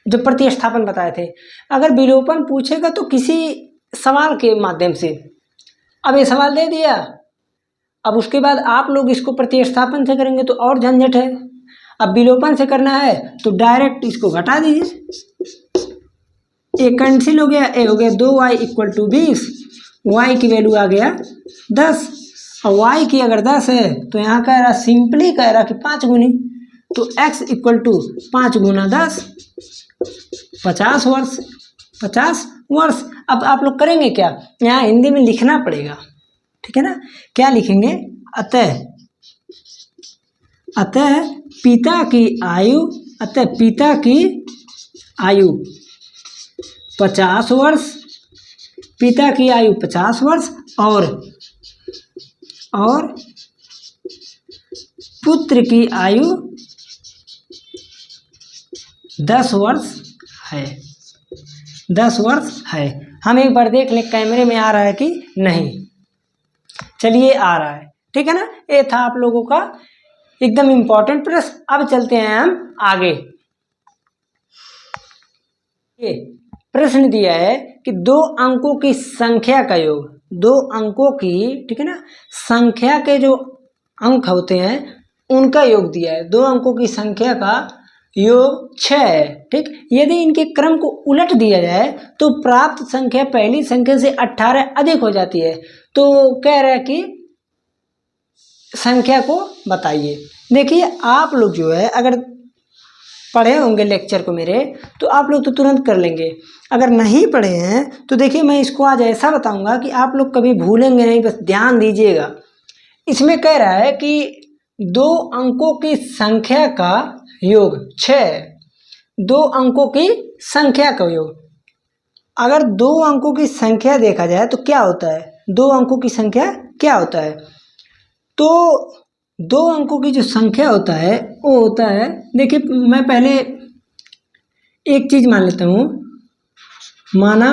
जो प्रतिस्थापन बताए थे, अगर विलोपन पूछेगा तो किसी सवाल के माध्यम से, अब ये सवाल दे दिया, अब उसके बाद आप लोग इसको प्रतिस्थापन से करेंगे तो और झंझट है। अब विलोपन से करना है तो डायरेक्ट इसको घटा दीजिए, ये कैंसिल हो गया, ए हो गया 2y इक्वल टू 20, y की वैल्यू आ गया 10, और y की अगर 10 है तो यहाँ कह रहा सिंपली कह रहा कि 5 गुनी, तो x इक्वल टू 5 गुना 10 50 वर्ष, 50 वर्ष। अब आप लोग करेंगे क्या, यहाँ हिंदी में लिखना पड़ेगा, ठीक है ना। क्या लिखेंगे, अतः पिता की आयु, अतः पिता की आयु 50 वर्ष, पिता की आयु 50 वर्ष और पुत्र की आयु 10 वर्ष है, 10 वर्ष है। हम एक बार देख लें कैमरे में आ रहा है कि नहीं, चलिए आ रहा है, ठीक है ना। ये था आप लोगों का एकदम इम्पोर्टेंट प्रश्न। अब चलते हैं हम आगे। ये प्रश्न दिया है कि दो अंकों की संख्या का योग, दो अंकों की, ठीक है ना, संख्या के जो अंक होते हैं उनका योग दिया है। दो अंकों की संख्या का योग 6 है। ठीक, यदि इनके क्रम को उलट दिया जाए तो प्राप्त संख्या पहली संख्या से 18 अधिक हो जाती है। तो कह रहा है कि संख्या को बताइए। देखिए आप लोग जो है अगर पढ़े होंगे लेक्चर को मेरे, तो आप लोग तो तुरंत कर लेंगे। अगर नहीं पढ़े हैं तो देखिए मैं इसको आज ऐसा बताऊंगा कि आप लोग कभी भूलेंगे नहीं, बस ध्यान दीजिएगा। इसमें कह रहा है कि दो अंकों की संख्या का योग 6 है। दो अंकों की संख्या का योग, अगर दो अंकों की संख्या देखा जाए तो क्या होता है, दो अंकों की संख्या क्या होता है, तो दो अंकों की जो संख्या होता है वो होता है, देखिए मैं पहले एक चीज मान लेता हूँ, माना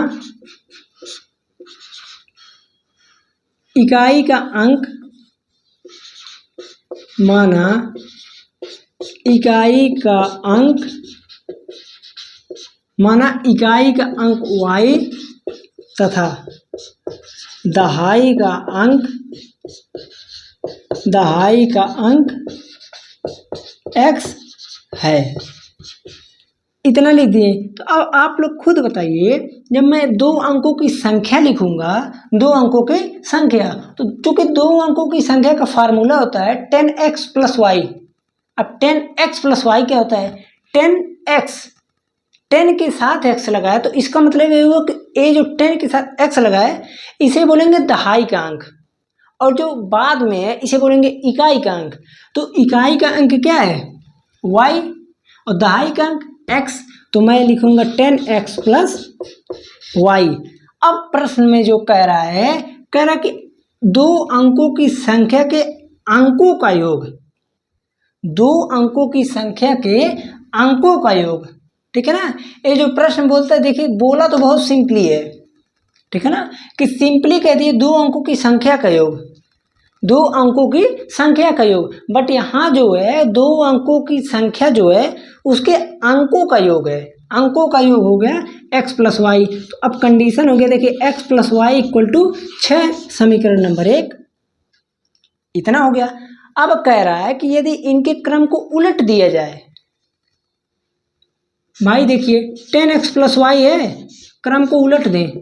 इकाई का अंक, माना इकाई का अंक, माना इकाई का अंक y तथा दहाई का अंक, दहाई का अंक x है। इतना लिख दिए। तो अब आप लोग खुद बताइए, जब मैं दो अंकों की संख्या लिखूंगा, दो अंकों की संख्या, तो चूंकि दो अंकों की संख्या का फार्मूला होता है 10x प्लस वाई। अब 10x प्लस वाई क्या होता है, 10x, 10 के साथ x लगाया तो इसका मतलब ये हुआ कि ये जो 10 के साथ x लगाए इसे बोलेंगे दहाई का अंक, और जो बाद में है इसे बोलेंगे इकाई का अंक। तो इकाई का अंक क्या है y और दहाई का अंक x, तो मैं लिखूंगा 10x प्लस वाई। अब प्रश्न में जो कह रहा है, कह रहा कि दो अंकों की संख्या के अंकों का योग, दो अंकों की संख्या के अंकों का योग, ठीक है ना। ये जो प्रश्न बोलता है, देखिए बोला तो बहुत सिंपली है, ठीक है ना, कि सिंपली कह दिए दो अंकों की संख्या का योग, दो अंकों की संख्या का योग, बट यहाँ जो है दो अंकों की संख्या जो है उसके अंकों का योग है, अंकों का योग हो गया x प्लस वाई। तो अब कंडीशन हो गया, देखिए x plus Y equal to 6, समीकरण नंबर 1 इतना हो गया। अब कह रहा है कि यदि इनके क्रम को उलट दिया जाए, भाई देखिए 10x प्लस वाई है, क्रम को उलट दें,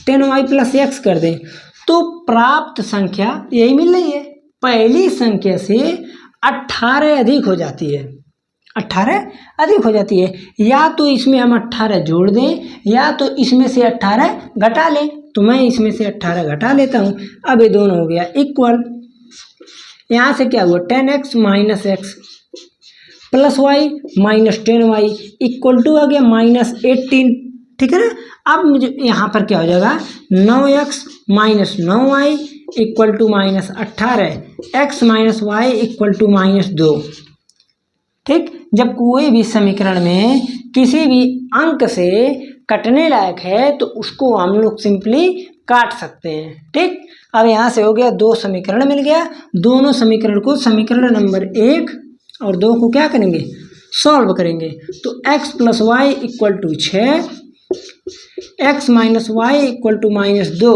10y प्लस x कर दें, तो प्राप्त संख्या यही मिल रही है, पहली संख्या से 18 अधिक हो जाती है, 18 अधिक हो जाती है। या तो इसमें हम 18 जोड़ दें या तो इसमें से 18 घटा लें, तो मैं इसमें से 18 घटा लेता हूँ। अब ये दोनों हो गया इक्वल, यहाँ से क्या हुआ 10x minus x plus y minus 10y equal to आ गया -18, ठीक है ना। अब मुझे यहाँ पर क्या हो जाएगा 9x minus 9y equal to -18, x minus Y equal to -2। ठीक, जब कोई भी समीकरण में किसी भी अंक से कटने लायक है तो उसको हम लोग सिंपली काट सकते हैं। ठीक, अब यहाँ से हो गया 2 समीकरण मिल गया, दोनों समीकरण को समीकरण नंबर 1 और 2 को क्या करेंगे, सॉल्व करेंगे। तो x plus Y equal to 6, x minus Y equal to -2।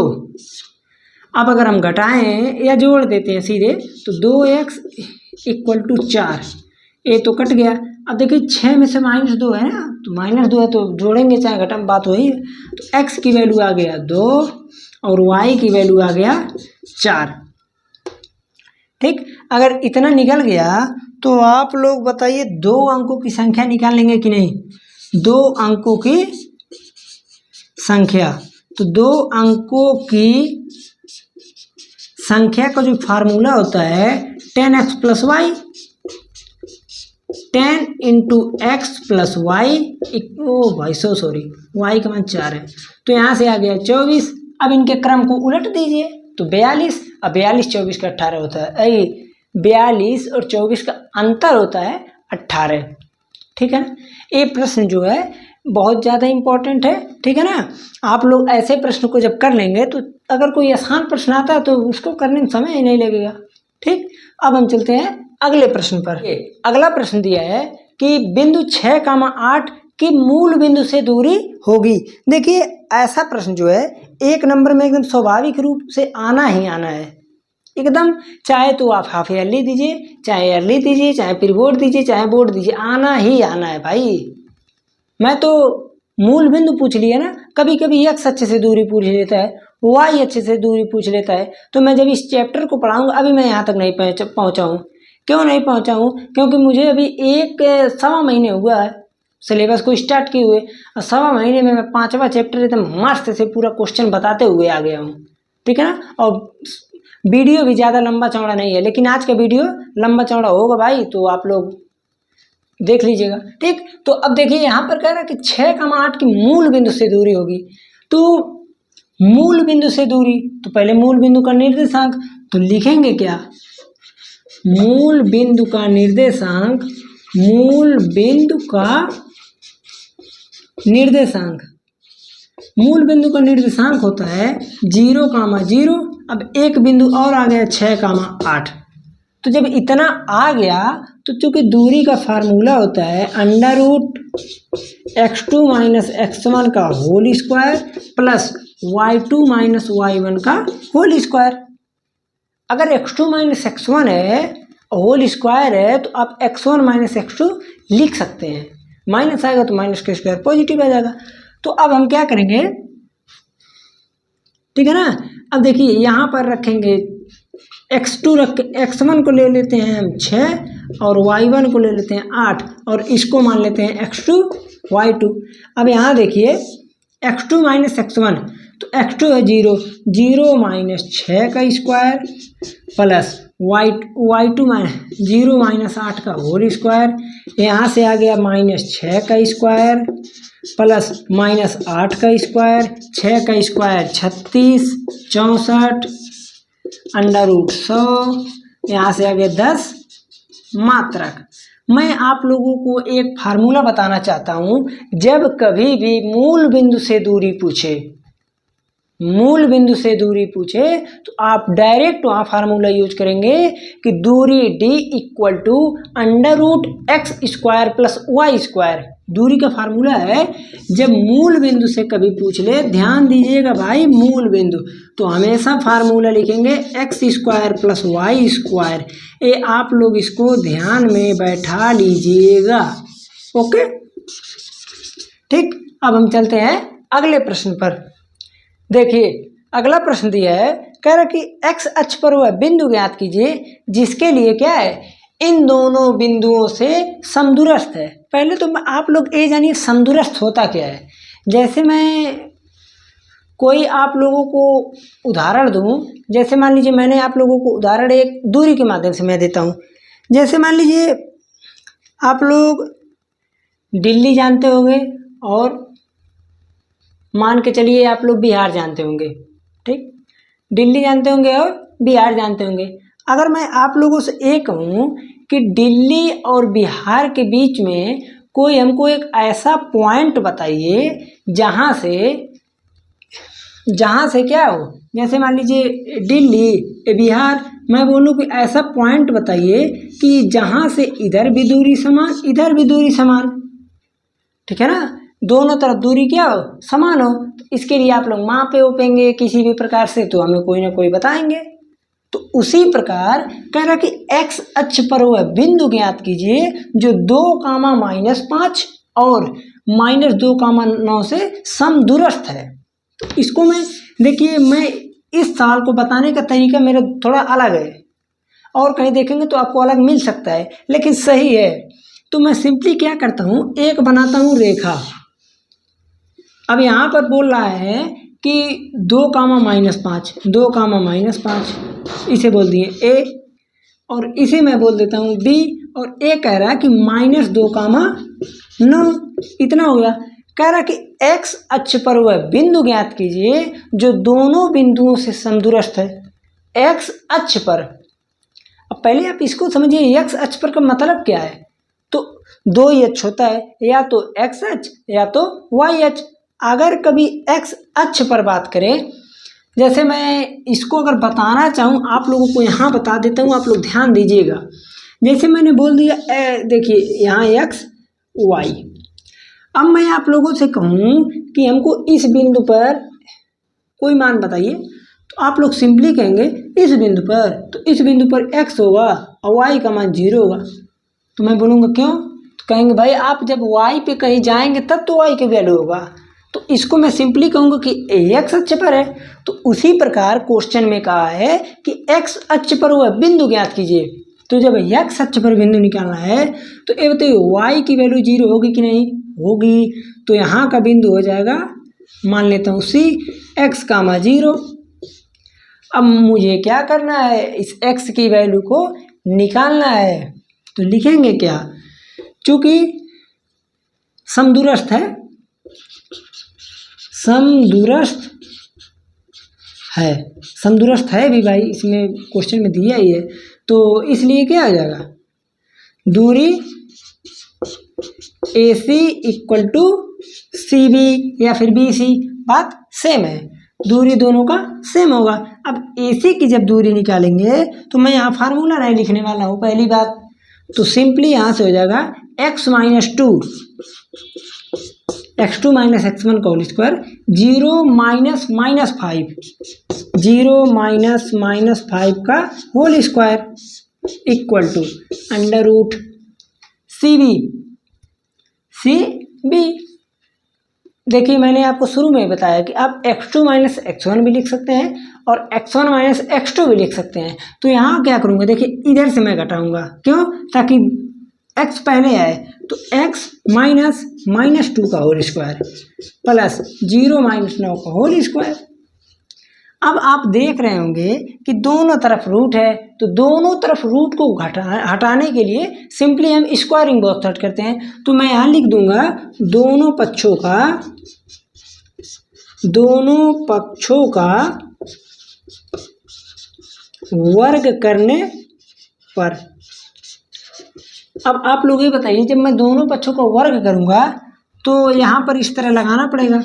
अब अगर हम घटाएं या जोड़ देते हैं सीधे, तो 2x इक्वल टू 4, ये तो कट गया। अब देखिए 6 में से -2 है ना, तो -2 है तो जोड़ेंगे चाहे घटाएं, बात वही है। तो x की वैल्यू आ गया 2 और y की वैल्यू आ गया 4। ठीक, अगर इतना निकल गया तो आप लोग बताइए 2 अंकों की संख्या निकाल लेंगे कि नहीं, 2 अंकों की संख्या। तो 2 अंकों की संख्या का जो फार्मूला होता है 10x plus Y, 10 into X plus Y, भाई सॉरी वाई का मान 4 है, तो यहाँ से आ गया 24। अब इनके क्रम को उलट दीजिए तो 42, अब 42 24 का 18 होता है, 42 और 24 का अंतर होता है 18। ठीक है ना, ये प्रश्न जो है बहुत ज़्यादा इम्पोर्टेंट है। ठीक है ना, आप लोग ऐसे प्रश्न को जब कर लेंगे तो अगर कोई आसान प्रश्न आता है तो उसको करने में समय ही नहीं लगेगा। ठीक, अब हम चलते हैं अगले प्रश्न पर। अगला प्रश्न दिया है कि बिंदु 6,8 कि मूल बिंदु से दूरी होगी। देखिए ऐसा प्रश्न जो है 1 नंबर में एकदम स्वाभाविक रूप से आना ही आना है एकदम, चाहे तो आप हाफ ईयरली दीजिए, चाहे ईयरली दीजिए, चाहे प्री बोर्ड दीजिए, चाहे बोर्ड दीजिए, आना ही आना है भाई। मैं तो मूल बिंदु पूछ लिया ना, कभी कभी एक्स अच्छे से दूरी पूछ लेता है, वाई अच्छे से दूरी पूछ लेता है, तो मैं जब इस चैप्टर को पढ़ाऊंगा, अभी मैं यहाँ तक नहीं पहुँचा हूँ। क्यों नहीं पहुँचा हूँ? क्योंकि मुझे अभी 1 सवा महीने हुआ है सिलेबस को स्टार्ट किए हुए, और 1.25 महीने में मैं 5वां चैप्टर एकदम मस्त से पूरा क्वेश्चन बताते हुए आ गया हूँ, ठीक है ना। और वीडियो भी ज़्यादा लंबा चौड़ा नहीं है, लेकिन आज का वीडियो लंबा चौड़ा होगा भाई, तो आप लोग देख लीजिएगा, ठीक। तो अब देखिए यहाँ पर कह रहा है कि 6,8 की मूल बिंदु से दूरी होगी। तो मूल बिंदु से दूरी, तो पहले मूल बिंदु का निर्देशांक, तो लिखेंगे क्या? मूल बिंदु का निर्देशांक, मूल बिंदु का निर्देशांक, मूल बिंदु का निर्देशांक होता है 0,0। अब एक बिंदु और आ गया 6,8। तो जब इतना आ गया तो चूंकि दूरी का फार्मूला होता है √x2 - x1 का whole square plus y2 - y1 का होल स्क्वायर। अगर x2 - x1 है होल स्क्वायर है तो आप x1 - x2 लिख सकते हैं, माइनस आएगा तो माइनस का स्क्वायर पॉजिटिव आ जाएगा। तो अब हम क्या करेंगे, ठीक है ना। अब देखिए यहाँ पर रखेंगे x2 x1 को ले लेते हैं हम 6 और y1 को ले लेते हैं 8 और इसको मान लेते हैं x2 y2। अब यहाँ देखिए x2 - x1, तो x2 है 0, 0 - 6 का स्क्वायर प्लस y2 0 - 8 का होल स्क्वायर, यहाँ से आ गया -6 का स्क्वायर प्लस -8 का स्क्वायर, 6 का स्क्वायर 36, 64 √100, यहाँ से आ गया 10 मात्रक। मैं आप लोगों को एक फार्मूला बताना चाहता हूँ, जब कभी भी मूल बिंदु से दूरी पूछे, मूल बिंदु से दूरी पूछे तो आप डायरेक्ट वहाँ फार्मूला यूज करेंगे कि दूरी d = √x² + y²। दूरी का फार्मूला है, जब मूल बिंदु से कभी पूछ ले, ध्यान दीजिएगा भाई, मूल बिंदु तो हमेशा फार्मूला लिखेंगे x² + y²। ये आप लोग इसको ध्यान में बैठा लीजिएगा, ओके, ठीक। अब हम चलते हैं अगले प्रश्न पर। देखिए अगला प्रश्न दिया है, कह रहा कि x अक्ष पर वह बिंदु ज्ञात कीजिए जिसके लिए क्या है, इन दोनों बिंदुओं से समदूरस्थ है। पहले तो आप लोग ये जानिए समदूरस्थ होता क्या है। जैसे मैं कोई आप लोगों को उदाहरण दूं, जैसे मान लीजिए मैंने आप लोगों को उदाहरण एक दूरी के माध्यम से मैं देता हूं। जैसे मान लीजिए आप लोग दिल्ली जानते होंगे और मान के चलिए आप लोग बिहार जानते होंगे, ठीक। दिल्ली जानते होंगे और बिहार जानते होंगे। अगर मैं आप लोगों से ये कहूँ कि दिल्ली और बिहार के बीच में कोई हमको एक ऐसा पॉइंट बताइए जहाँ से क्या हो, जैसे मान लीजिए दिल्ली बिहार, मैं बोलूँ कि ऐसा पॉइंट बताइए कि जहाँ से इधर भी दूरी समान, इधर भी दूरी समान, ठीक है ना, दोनों तरफ दूरी क्या हो, समान हो। तो इसके लिए आप लोग मापे ओपेंगे किसी भी प्रकार से, तो हमें कोई ना कोई बताएंगे। तो उसी प्रकार कह रहा कि x अक्ष पर वह बिंदु ज्ञात कीजिए जो 2, -5 और -2, 9 से समदूरस्थ है। तो इसको मैं देखिए, मैं इस साल को बताने का तरीका मेरा थोड़ा अलग है, और कहीं देखेंगे तो आपको अलग मिल सकता है, लेकिन सही है। तो मैं सिंपली क्या करता हूँ, एक बनाता हूँ रेखा। अब यहाँ पर बोल रहा है कि 2, -5, 2, -5, इसे बोल दिए a, और इसे मैं बोल देता हूँ b, और a कह रहा है कि -2, 9, इतना हो गया। कह रहा कि x अक्ष पर वह बिंदु ज्ञात कीजिए जो दोनों बिंदुओं से समदूरस्थ है। x अक्ष पर, अब पहले आप इसको समझिए, x अक्ष पर का मतलब क्या है। तो 2 अक्ष होता है, या तो x अक्ष या तो y अक्ष। अगर कभी x अक्ष पर बात करें, जैसे मैं इसको अगर बताना चाहूँ आप लोगों को, यहाँ बता देता हूँ, आप लोग ध्यान दीजिएगा। जैसे मैंने बोल दिया देखिए यहाँ x y, अब मैं आप लोगों से कहूँ कि हमको इस बिंदु पर कोई मान बताइए, तो आप लोग सिंपली कहेंगे इस बिंदु पर, तो इस बिंदु पर x होगा और y का मान 0 होगा। तो मैं बोलूँगा क्यों, तो कहेंगे भाई आप जब y पे कहीं जाएंगे तब तो y की वैल्यू होगा। तो इसको मैं सिंपली कहूँगा कि x अक्ष पर है। तो उसी प्रकार क्वेश्चन में कहा है कि x अक्ष पर वह बिंदु ज्ञात कीजिए। तो जब x अक्ष पर बिंदु निकालना है तो ये बताइए y की वैल्यू 0 होगी कि नहीं होगी। तो यहाँ का बिंदु हो जाएगा, मान लेता हूँ c x कामा 0। अब मुझे क्या करना है, इस x की वैल्यू को निकालना है। तो लिखेंगे क्या, चूंकि समदूरस्थ है, समदूरस्थ है भी भाई, इसमें क्वेश्चन में दिया ही है, तो इसलिए क्या आ जाएगा, दूरी AC इक्वल टू CB या फिर BC, बात सेम है, दूरी दोनों का सेम होगा। अब AC की जब दूरी निकालेंगे तो मैं यहाँ फार्मूला नहीं लिखने वाला हूँ पहली बात, तो सिंपली यहाँ से हो जाएगा x minus 2 x2 minus x1 का होल स्क्वायर, 0 माइनस माइनस 5 का whole square equal to under root CB। देखिए मैंने आपको शुरू में बताया कि आप x2 माइनस x1 भी लिख सकते हैं और x1 माइनस x2 भी लिख सकते हैं। तो यहाँ क्या करूँगा, देखिए इधर से मैं घटाऊंगा, क्यों, ताकि x पहले आए, तो x माइनस माइनस 2 का होल स्क्वायर प्लस 0 माइनस 9 का होल स्क्वायर। अब आप देख रहे होंगे कि दोनों तरफ रूट है, तो दोनों तरफ रूट को हटाने के लिए सिंपली हम स्क्वायरिंग बोथ साइड करते हैं। तो मैं यहाँ लिख दूंगा दोनों पक्षों का वर्ग करने पर। अब आप लोग ये बताइए, जब मैं दोनों पक्षों का वर्ग करूंगा तो यहाँ पर इस तरह लगाना पड़ेगा।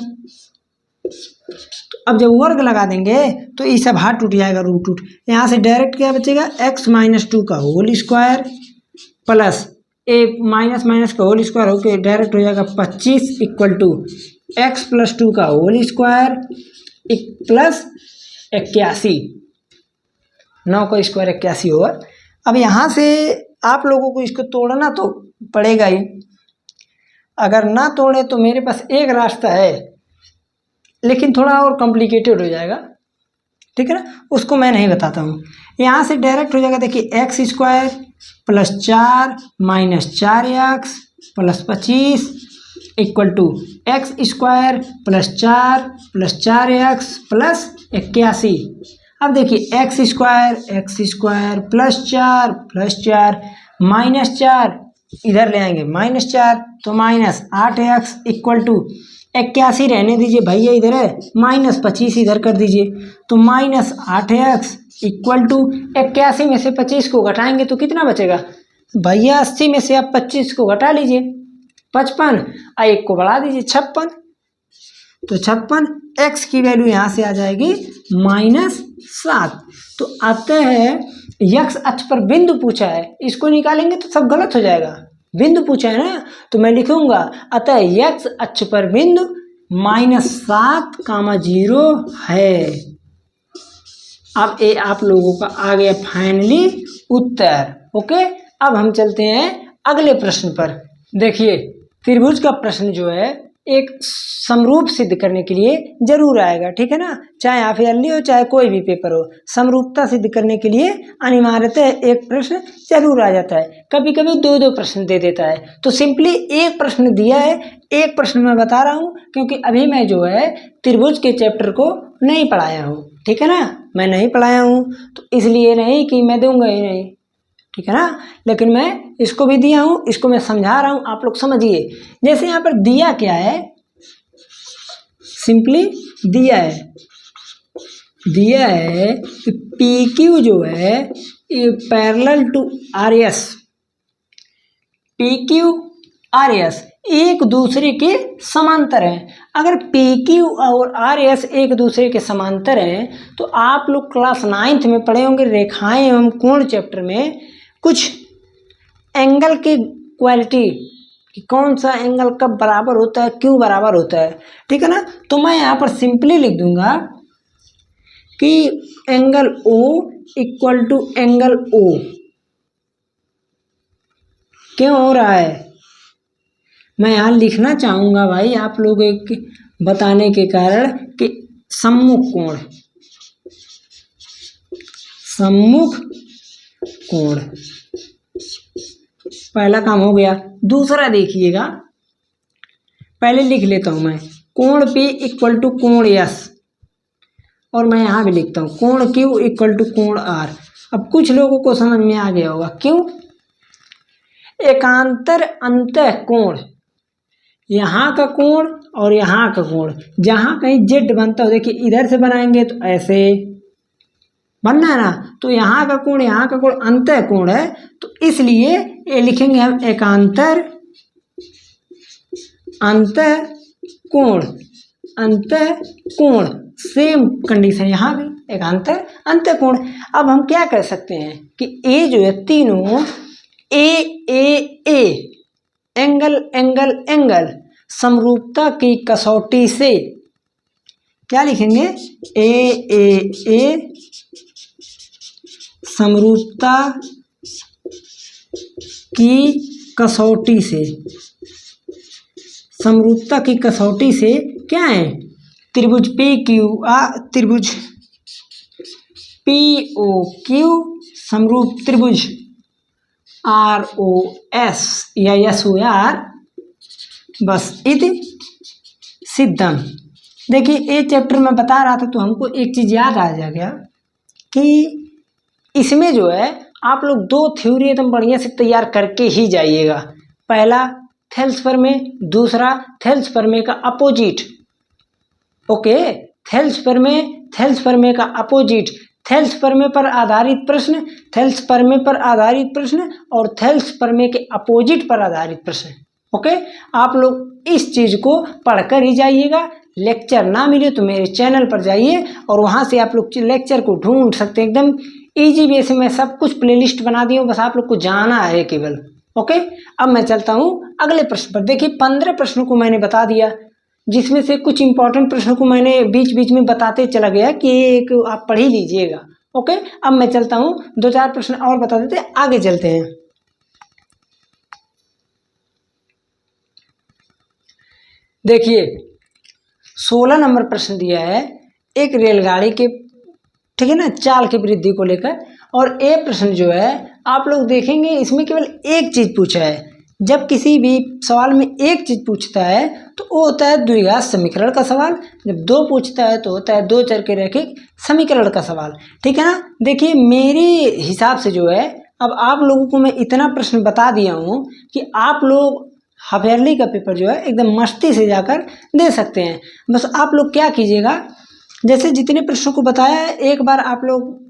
तो अब जब वर्ग लगा देंगे तो ये सब हाथ टूट जाएगा, रूट यहाँ से डायरेक्ट क्या बचेगा, x माइनस 2 का whole square plus a minus minus का होल स्क्वायर होकर डायरेक्ट हो जाएगा 25 इक्वल टू x प्लस 2 का होल स्क्वायर प्लस 81, 9 का स्क्वायर 81 होगा। अब यहाँ से आप लोगों को इसको तोड़ना तो पड़ेगा ही, अगर ना तोड़े तो मेरे पास एक रास्ता है, लेकिन थोड़ा और कॉम्प्लिकेटेड हो जाएगा, ठीक है ना, उसको मैं नहीं बताता हूँ। यहाँ से डायरेक्ट हो जाएगा, देखिए X square plus 4 minus 4x plus 25 equal to X square plus 4 plus 4x plus 81। अब देखिए एक्स स्क्वायर प्लस 4 माइनस 4 इधर ले आएंगे माइनस 4, तो माइनस 8x इक्वल टू 81 रहने दीजिए भैया, इधर है माइनस 25 इधर कर दीजिए, तो माइनस 8x इक्वल टू 81 में से 25 को घटाएंगे तो कितना बचेगा भैया, 80 में से आप 25 को घटा लीजिए 55, 1 को बढ़ा दीजिए 56, तो 56 x की वैल्यू यहाँ से आ जाएगी -7। तो अतः x अक्ष पर बिंदु पूछा है, इसको निकालेंगे तो सब गलत हो जाएगा, बिंदु पूछा है ना, तो मैं लिखूंगा अतः x अक्ष पर बिंदु -7, 0 है। अब ये आप लोगों का आ गया फाइनली उत्तर। ओके, अब हम चलते हैं अगले प्रश्न पर। देखिए त्रिभुज का प्रश्न जो है एक समरूप सिद्ध करने के लिए जरूर आएगा, ठीक है ना, चाहे हाफ ईयरली हो चाहे कोई भी पेपर हो, समरूपता सिद्ध करने के लिए अनिवार्यतः एक प्रश्न जरूर आ जाता है, कभी कभी 2-2 प्रश्न दे देता है। तो सिंपली एक प्रश्न दिया है, एक प्रश्न मैं बता रहा हूँ, क्योंकि अभी मैं जो है त्रिभुज के चैप्टर को नहीं पढ़ाया हूँ, ठीक है ना, मैं नहीं पढ़ाया हूँ, तो इसलिए नहीं कि मैं दूंगा ही नहीं, ठीक है ना, लेकिन मैं इसको भी दिया हूँ, इसको मैं समझा रहा हूँ, आप लोग समझिए। जैसे यहाँ पर दिया क्या है, सिंपली दिया है कि PQ जो है ये parallel to RS, PQ RS एक दूसरे के समांतर हैं। अगर PQ और RS एक दूसरे के समांतर हैं तो आप लोग क्लास 9th में पढ़े होंगे रेखाएं एवं कोण चैप्टर में, कुछ एंगल की क्वालिटी कि कौन सा एंगल कब बराबर होता है, क्यों बराबर होता है, ठीक है ना। तो मैं यहाँ पर सिंपली लिख दूंगा कि angle O equal to angle O क्यों हो रहा है। मैं यहाँ लिखना चाहूँगा भाई आप लोगों के बताने के कारण कि सम्मुख कोण पहला काम हो गया। दूसरा देखिएगा, पहले लिख लेता हूं मैं कोण P इक्वल टू कोण S, और मैं यहाँ भी लिखता हूँ कोण Q इक्वल टू कोण R। अब कुछ लोगों को समझ में आ गया होगा क्यों। एकांतर अंतः कोण, यहाँ का कोण और यहाँ का कोण, जहाँ कहीं जेड बनता हो, देखिए इधर से बनाएंगे तो ऐसे बनना है ना, तो यहाँ का कोण अंतः कोण है, तो इसलिए ये लिखेंगे हम एकांतर अंतः कोण। सेम कंडीशन यहाँ भी एकांतर अंतः कोण। अब हम क्या कर सकते हैं कि ए जो है तीनों ए एंगल समरूपता की कसौटी से क्या लिखेंगे, ए समरूपता की कसौटी से क्या है, त्रिभुज त्रिभुज POQ समरूप त्रिभुज ROS या SOR बस इति सिद्धम। देखिए ये चैप्टर में बता रहा था तो हमको एक चीज़ याद आ गया कि इसमें जो है आप लोग दो थ्योरी एकदम बढ़िया से तैयार करके ही जाइएगा। पहला थेल्स प्रमेय, दूसरा थेल्स प्रमेय का अपोजिट। ओके, थेल्स प्रमेय का अपोजिट, थेल्स प्रमेय पर आधारित प्रश्न, थेल्स प्रमेय पर आधारित प्रश्न और थेल्स प्रमेय के अपोजिट पर आधारित प्रश्न। ओके, आप लोग इस चीज़ को पढ़कर ही जाइएगा। लेक्चर ना मिले तो मेरे चैनल पर जाइए और वहाँ से आप लोग लेक्चर को ढूंढ सकते हैं। एकदम इजी वे से मैं सब कुछ प्लेलिस्ट बना दी हूँ, बस आप लोग को जाना है केवल। ओके, अब मैं चलता हूँ अगले प्रश्न पर। देखिए 15 प्रश्नों को मैंने बता दिया, जिसमें से कुछ इंपॉर्टेंट प्रश्नों को मैंने बीच बीच में बताते चला गया कि एक आप पढ़ ही लीजिएगा। ओके, अब मैं चलता हूँ, 2-4 प्रश्न और बता देते हैं, आगे चलते हैं। देखिए 16 नंबर प्रश्न दिया है एक रेलगाड़ी के, ठीक है ना, चाल की वृद्धि को लेकर। और ये प्रश्न जो है आप लोग देखेंगे इसमें केवल एक चीज पूछा है। जब किसी भी सवाल में एक चीज पूछता है तो वो होता है द्विघात समीकरण का सवाल, जब दो पूछता है तो होता है दो चर के रैखिक समीकरण का सवाल, ठीक है ना। देखिए मेरे हिसाब से जो है, अब आप लोगों को मैं इतना प्रश्न बता दिया हूँ कि आप लोग हाफ ईयरली का पेपर जो है एकदम मस्ती से जाकर दे सकते हैं। बस आप लोग क्या कीजिएगा, जैसे जितने प्रश्नों को बताया है एक बार आप लोग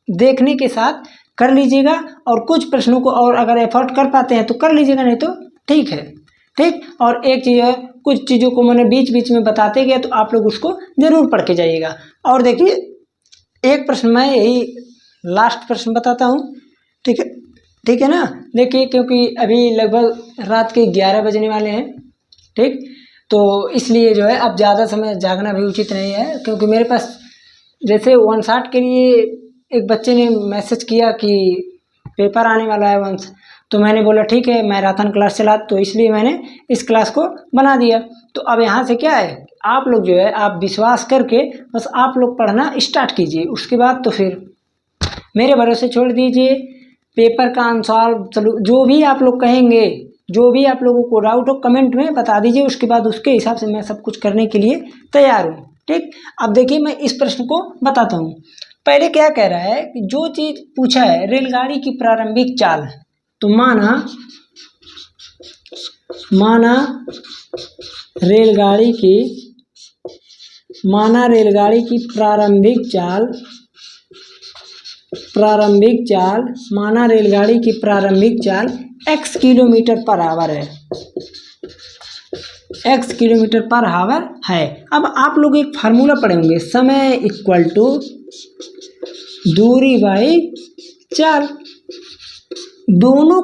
देखने के साथ कर लीजिएगा, और कुछ प्रश्नों को और अगर एफर्ट कर पाते हैं तो कर लीजिएगा, नहीं तो ठीक है, ठीक। और एक चीज़ है, कुछ चीज़ों को मैंने बीच बीच में बताते गए तो आप लोग उसको ज़रूर पढ़ के जाइएगा। और देखिए एक प्रश्न मैं यही लास्ट प्रश्न बताता हूँ, ठीक है, ठीक है ना। देखिए क्योंकि अभी लगभग रात के 11 बजने वाले हैं, ठीक, तो इसलिए जो है अब ज़्यादा समय जागना भी उचित नहीं है। क्योंकि मेरे पास जैसे 160 के लिए एक बच्चे ने मैसेज किया कि पेपर आने वाला है वंश, तो मैंने बोला ठीक है, मैराथन क्लास चला, तो इसलिए मैंने इस क्लास को बना दिया। तो अब यहाँ से क्या है, आप लोग जो है आप विश्वास करके बस आप लोग पढ़ना स्टार्ट कीजिए, उसके बाद तो फिर मेरे भरोसे छोड़ दीजिए। पेपर का आंसर जो भी आप लोग कहेंगे, जो भी आप लोगों को डाउट हो कमेंट में बता दीजिए, उसके बाद उसके हिसाब से मैं सब कुछ करने के लिए तैयार हूँ, ठीक। अब देखिए मैं इस प्रश्न को बताता हूँ। पहले क्या कह रहा है कि जो चीज पूछा है रेलगाड़ी की प्रारंभिक चाल, तो माना रेलगाड़ी की प्रारंभिक चाल x किलोमीटर पर आवर है, x किलोमीटर पर आवर है। अब आप लोग एक फार्मूला पढ़े होंगे, समय इक्वल टू दूरी बाई चाल। दोनों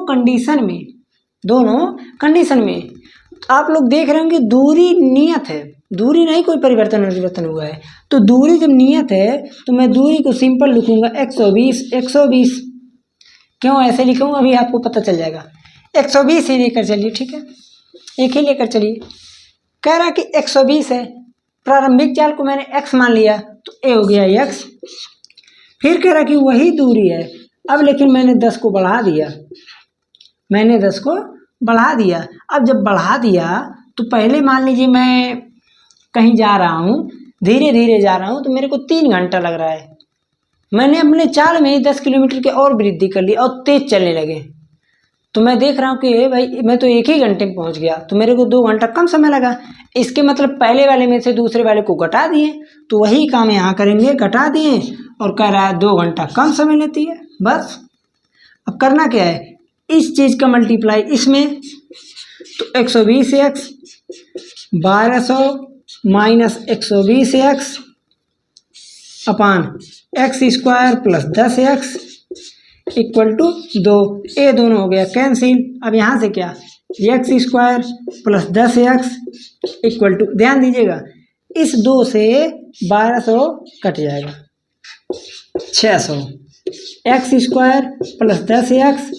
कंडीशन में आप लोग देख रहे होंगे दूरी नियत है, दूरी नहीं कोई परिवर्तन हुआ है। तो दूरी जब नियत है तो मैं दूरी को सिंपल लिखूंगा 120। क्यों ऐसे लिखूंगा अभी आपको पता चल जाएगा। 120 ही लेकर चलिए, ठीक है, एक ही लेकर चलिए। कह रहा कि 120 है, प्रारंभिक चाल को मैंने x मान लिया तो a हो गया x। फिर कह रहा कि वही दूरी है, अब लेकिन मैंने 10 को बढ़ा दिया, अब जब बढ़ा दिया तो पहले मान लीजिए मैं कहीं जा रहा हूँ, धीरे धीरे जा रहा हूँ तो मेरे को 3 घंटा लग रहा है। मैंने अपने चाल में ही 10 किलोमीटर की और वृद्धि कर ली और तेज चलने लगे, तो मैं देख रहा हूँ कि भाई मैं तो 1 ही घंटे में पहुँच गया, तो मेरे को 2 घंटा कम समय लगा। इसके मतलब पहले वाले में से दूसरे वाले को घटा दिए, तो वही काम यहाँ करेंगे, घटा दिए और कह रहा है 2 घंटा कम समय लेती है। बस अब करना क्या है, इस चीज़ का मल्टीप्लाई इसमें, तो 120x 1200 minus 120x upon x² plus 10x equal to 2, ए दोनों हो गया कैंसिल। अब यहाँ से क्या, x² plus 10x equal to, ध्यान दीजिएगा इस 2 से 1200 कट जाएगा, 600, x² plus 10x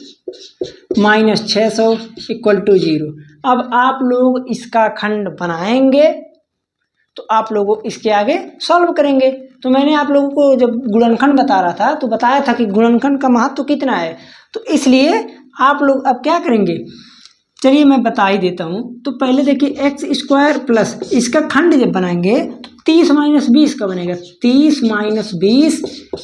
minus 600 equal to 0। अब आप लोग इसका खंड बनाएंगे तो आप लोग इसके आगे सॉल्व करेंगे। तो मैंने आप लोगों को जब गुणनखंड बता रहा था तो बताया था कि गुणनखंड का महत्व कितना है, तो इसलिए आप लोग अब क्या करेंगे, चलिए मैं बता ही देता हूँ। तो पहले देखिए x² प्लस इसका खंड जब बनाएंगे तो 30 माइनस 20 का बनेगा, 30 माइनस 20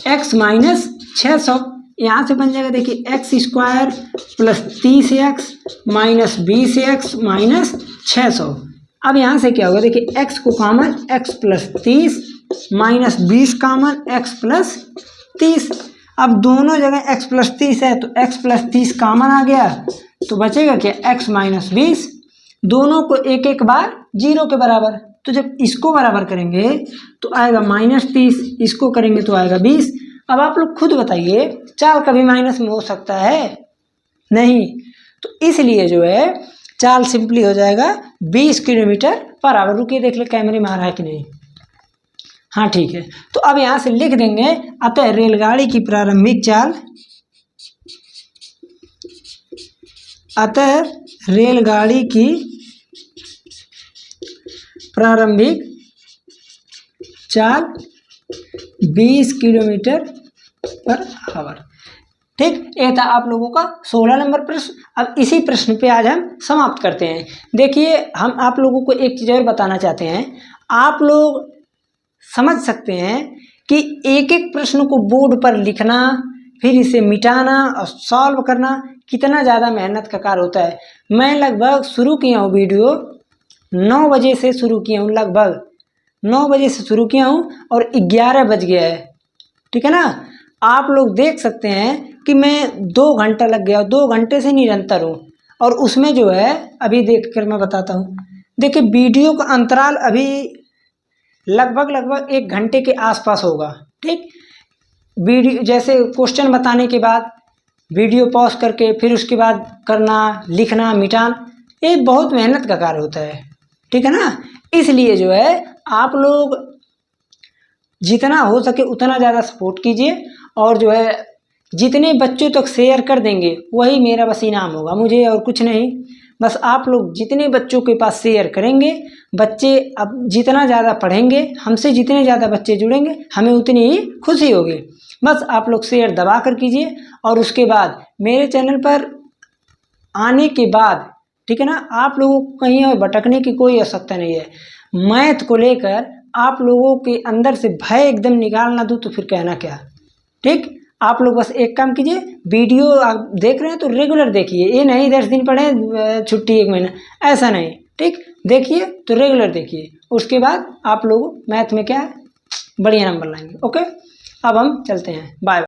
x माइनस 600, यहाँ से बन जाएगा देखिए x² plus 30x minus 20x minus 600। अब यहाँ से क्या होगा, देखिए x को common x plus 30 minus 20 common x plus 30। अब दोनों जगह x प्लस 30 है तो x प्लस 30 कॉमन आ गया, तो बचेगा क्या x माइनस 20, दोनों को एक एक बार 0 के बराबर। तो जब इसको बराबर करेंगे तो आएगा माइनस 30, इसको करेंगे तो आएगा 20। अब आप लोग खुद बताइए, चाल कभी माइनस में हो सकता है? नहीं, तो इसलिए जो है चाल सिंपली हो जाएगा 20 किलोमीटर पर आवर। रुकिए देख ले कैमरे में आ रहा है कि नहीं, हाँ ठीक है। तो अब यहाँ से लिख देंगे, अतः रेलगाड़ी की प्रारंभिक चाल, अतः रेलगाड़ी की प्रारंभिक चाल 20 किलोमीटर पर आवर। ठीक, ये था आप लोगों का 16 नंबर प्रश्न। अब इसी प्रश्न पे आज हम समाप्त करते हैं। देखिए हम आप लोगों को एक चीज़ और बताना चाहते हैं, आप लोग समझ सकते हैं कि एक एक प्रश्न को बोर्ड पर लिखना, फिर इसे मिटाना और सॉल्व करना कितना ज़्यादा मेहनत का कार्य होता है। मैं लगभग शुरू किया हूँ वीडियो 9 बजे से शुरू किया हूँ, लगभग 9 बजे से शुरू किया हूँ और 11 बज गया है, ठीक है ना। आप लोग देख सकते हैं कि मैं 2 घंटा लग गया, 2 घंटे से निरंतर हूँ। और उसमें जो है अभी देख कर मैं बताता हूँ, देखिए वीडियो का अंतराल अभी लगभग 1 घंटे के आसपास होगा। ठीक, वीडियो जैसे क्वेश्चन बताने के बाद वीडियो पॉज करके फिर उसके बाद करना, लिखना, मिटाना, ये बहुत मेहनत का कार्य होता है, ठीक है ना। इसलिए जो है आप लोग जितना हो सके उतना ज़्यादा सपोर्ट कीजिए और जो है जितने बच्चों तक शेयर कर देंगे वही मेरा बस इनाम होगा, मुझे और कुछ नहीं। बस आप लोग जितने बच्चों के पास शेयर करेंगे, बच्चे अब जितना ज़्यादा पढ़ेंगे, हमसे जितने ज़्यादा बच्चे जुड़ेंगे हमें उतनी ही खुशी होगी। बस आप लोग शेयर दबा कर कीजिए और उसके बाद मेरे चैनल पर आने के बाद, ठीक है ना, आप लोगों को कहीं और भटकने की कोई आवश्यकता नहीं है। मैथ को लेकर आप लोगों के अंदर से भय एकदम निकाल ना दूँ तो फिर कहना क्या। ठीक, आप लोग बस एक काम कीजिए, वीडियो आप देख रहे हैं तो रेगुलर देखिए, ये नहीं 10 दिन पढ़े छुट्टी 1 महीना, ऐसा नहीं। ठीक, देखिए तो रेगुलर देखिए, उसके बाद आप लोग मैथ में क्या है बढ़िया नंबर लाएंगे। ओके, अब हम चलते हैं, बाय।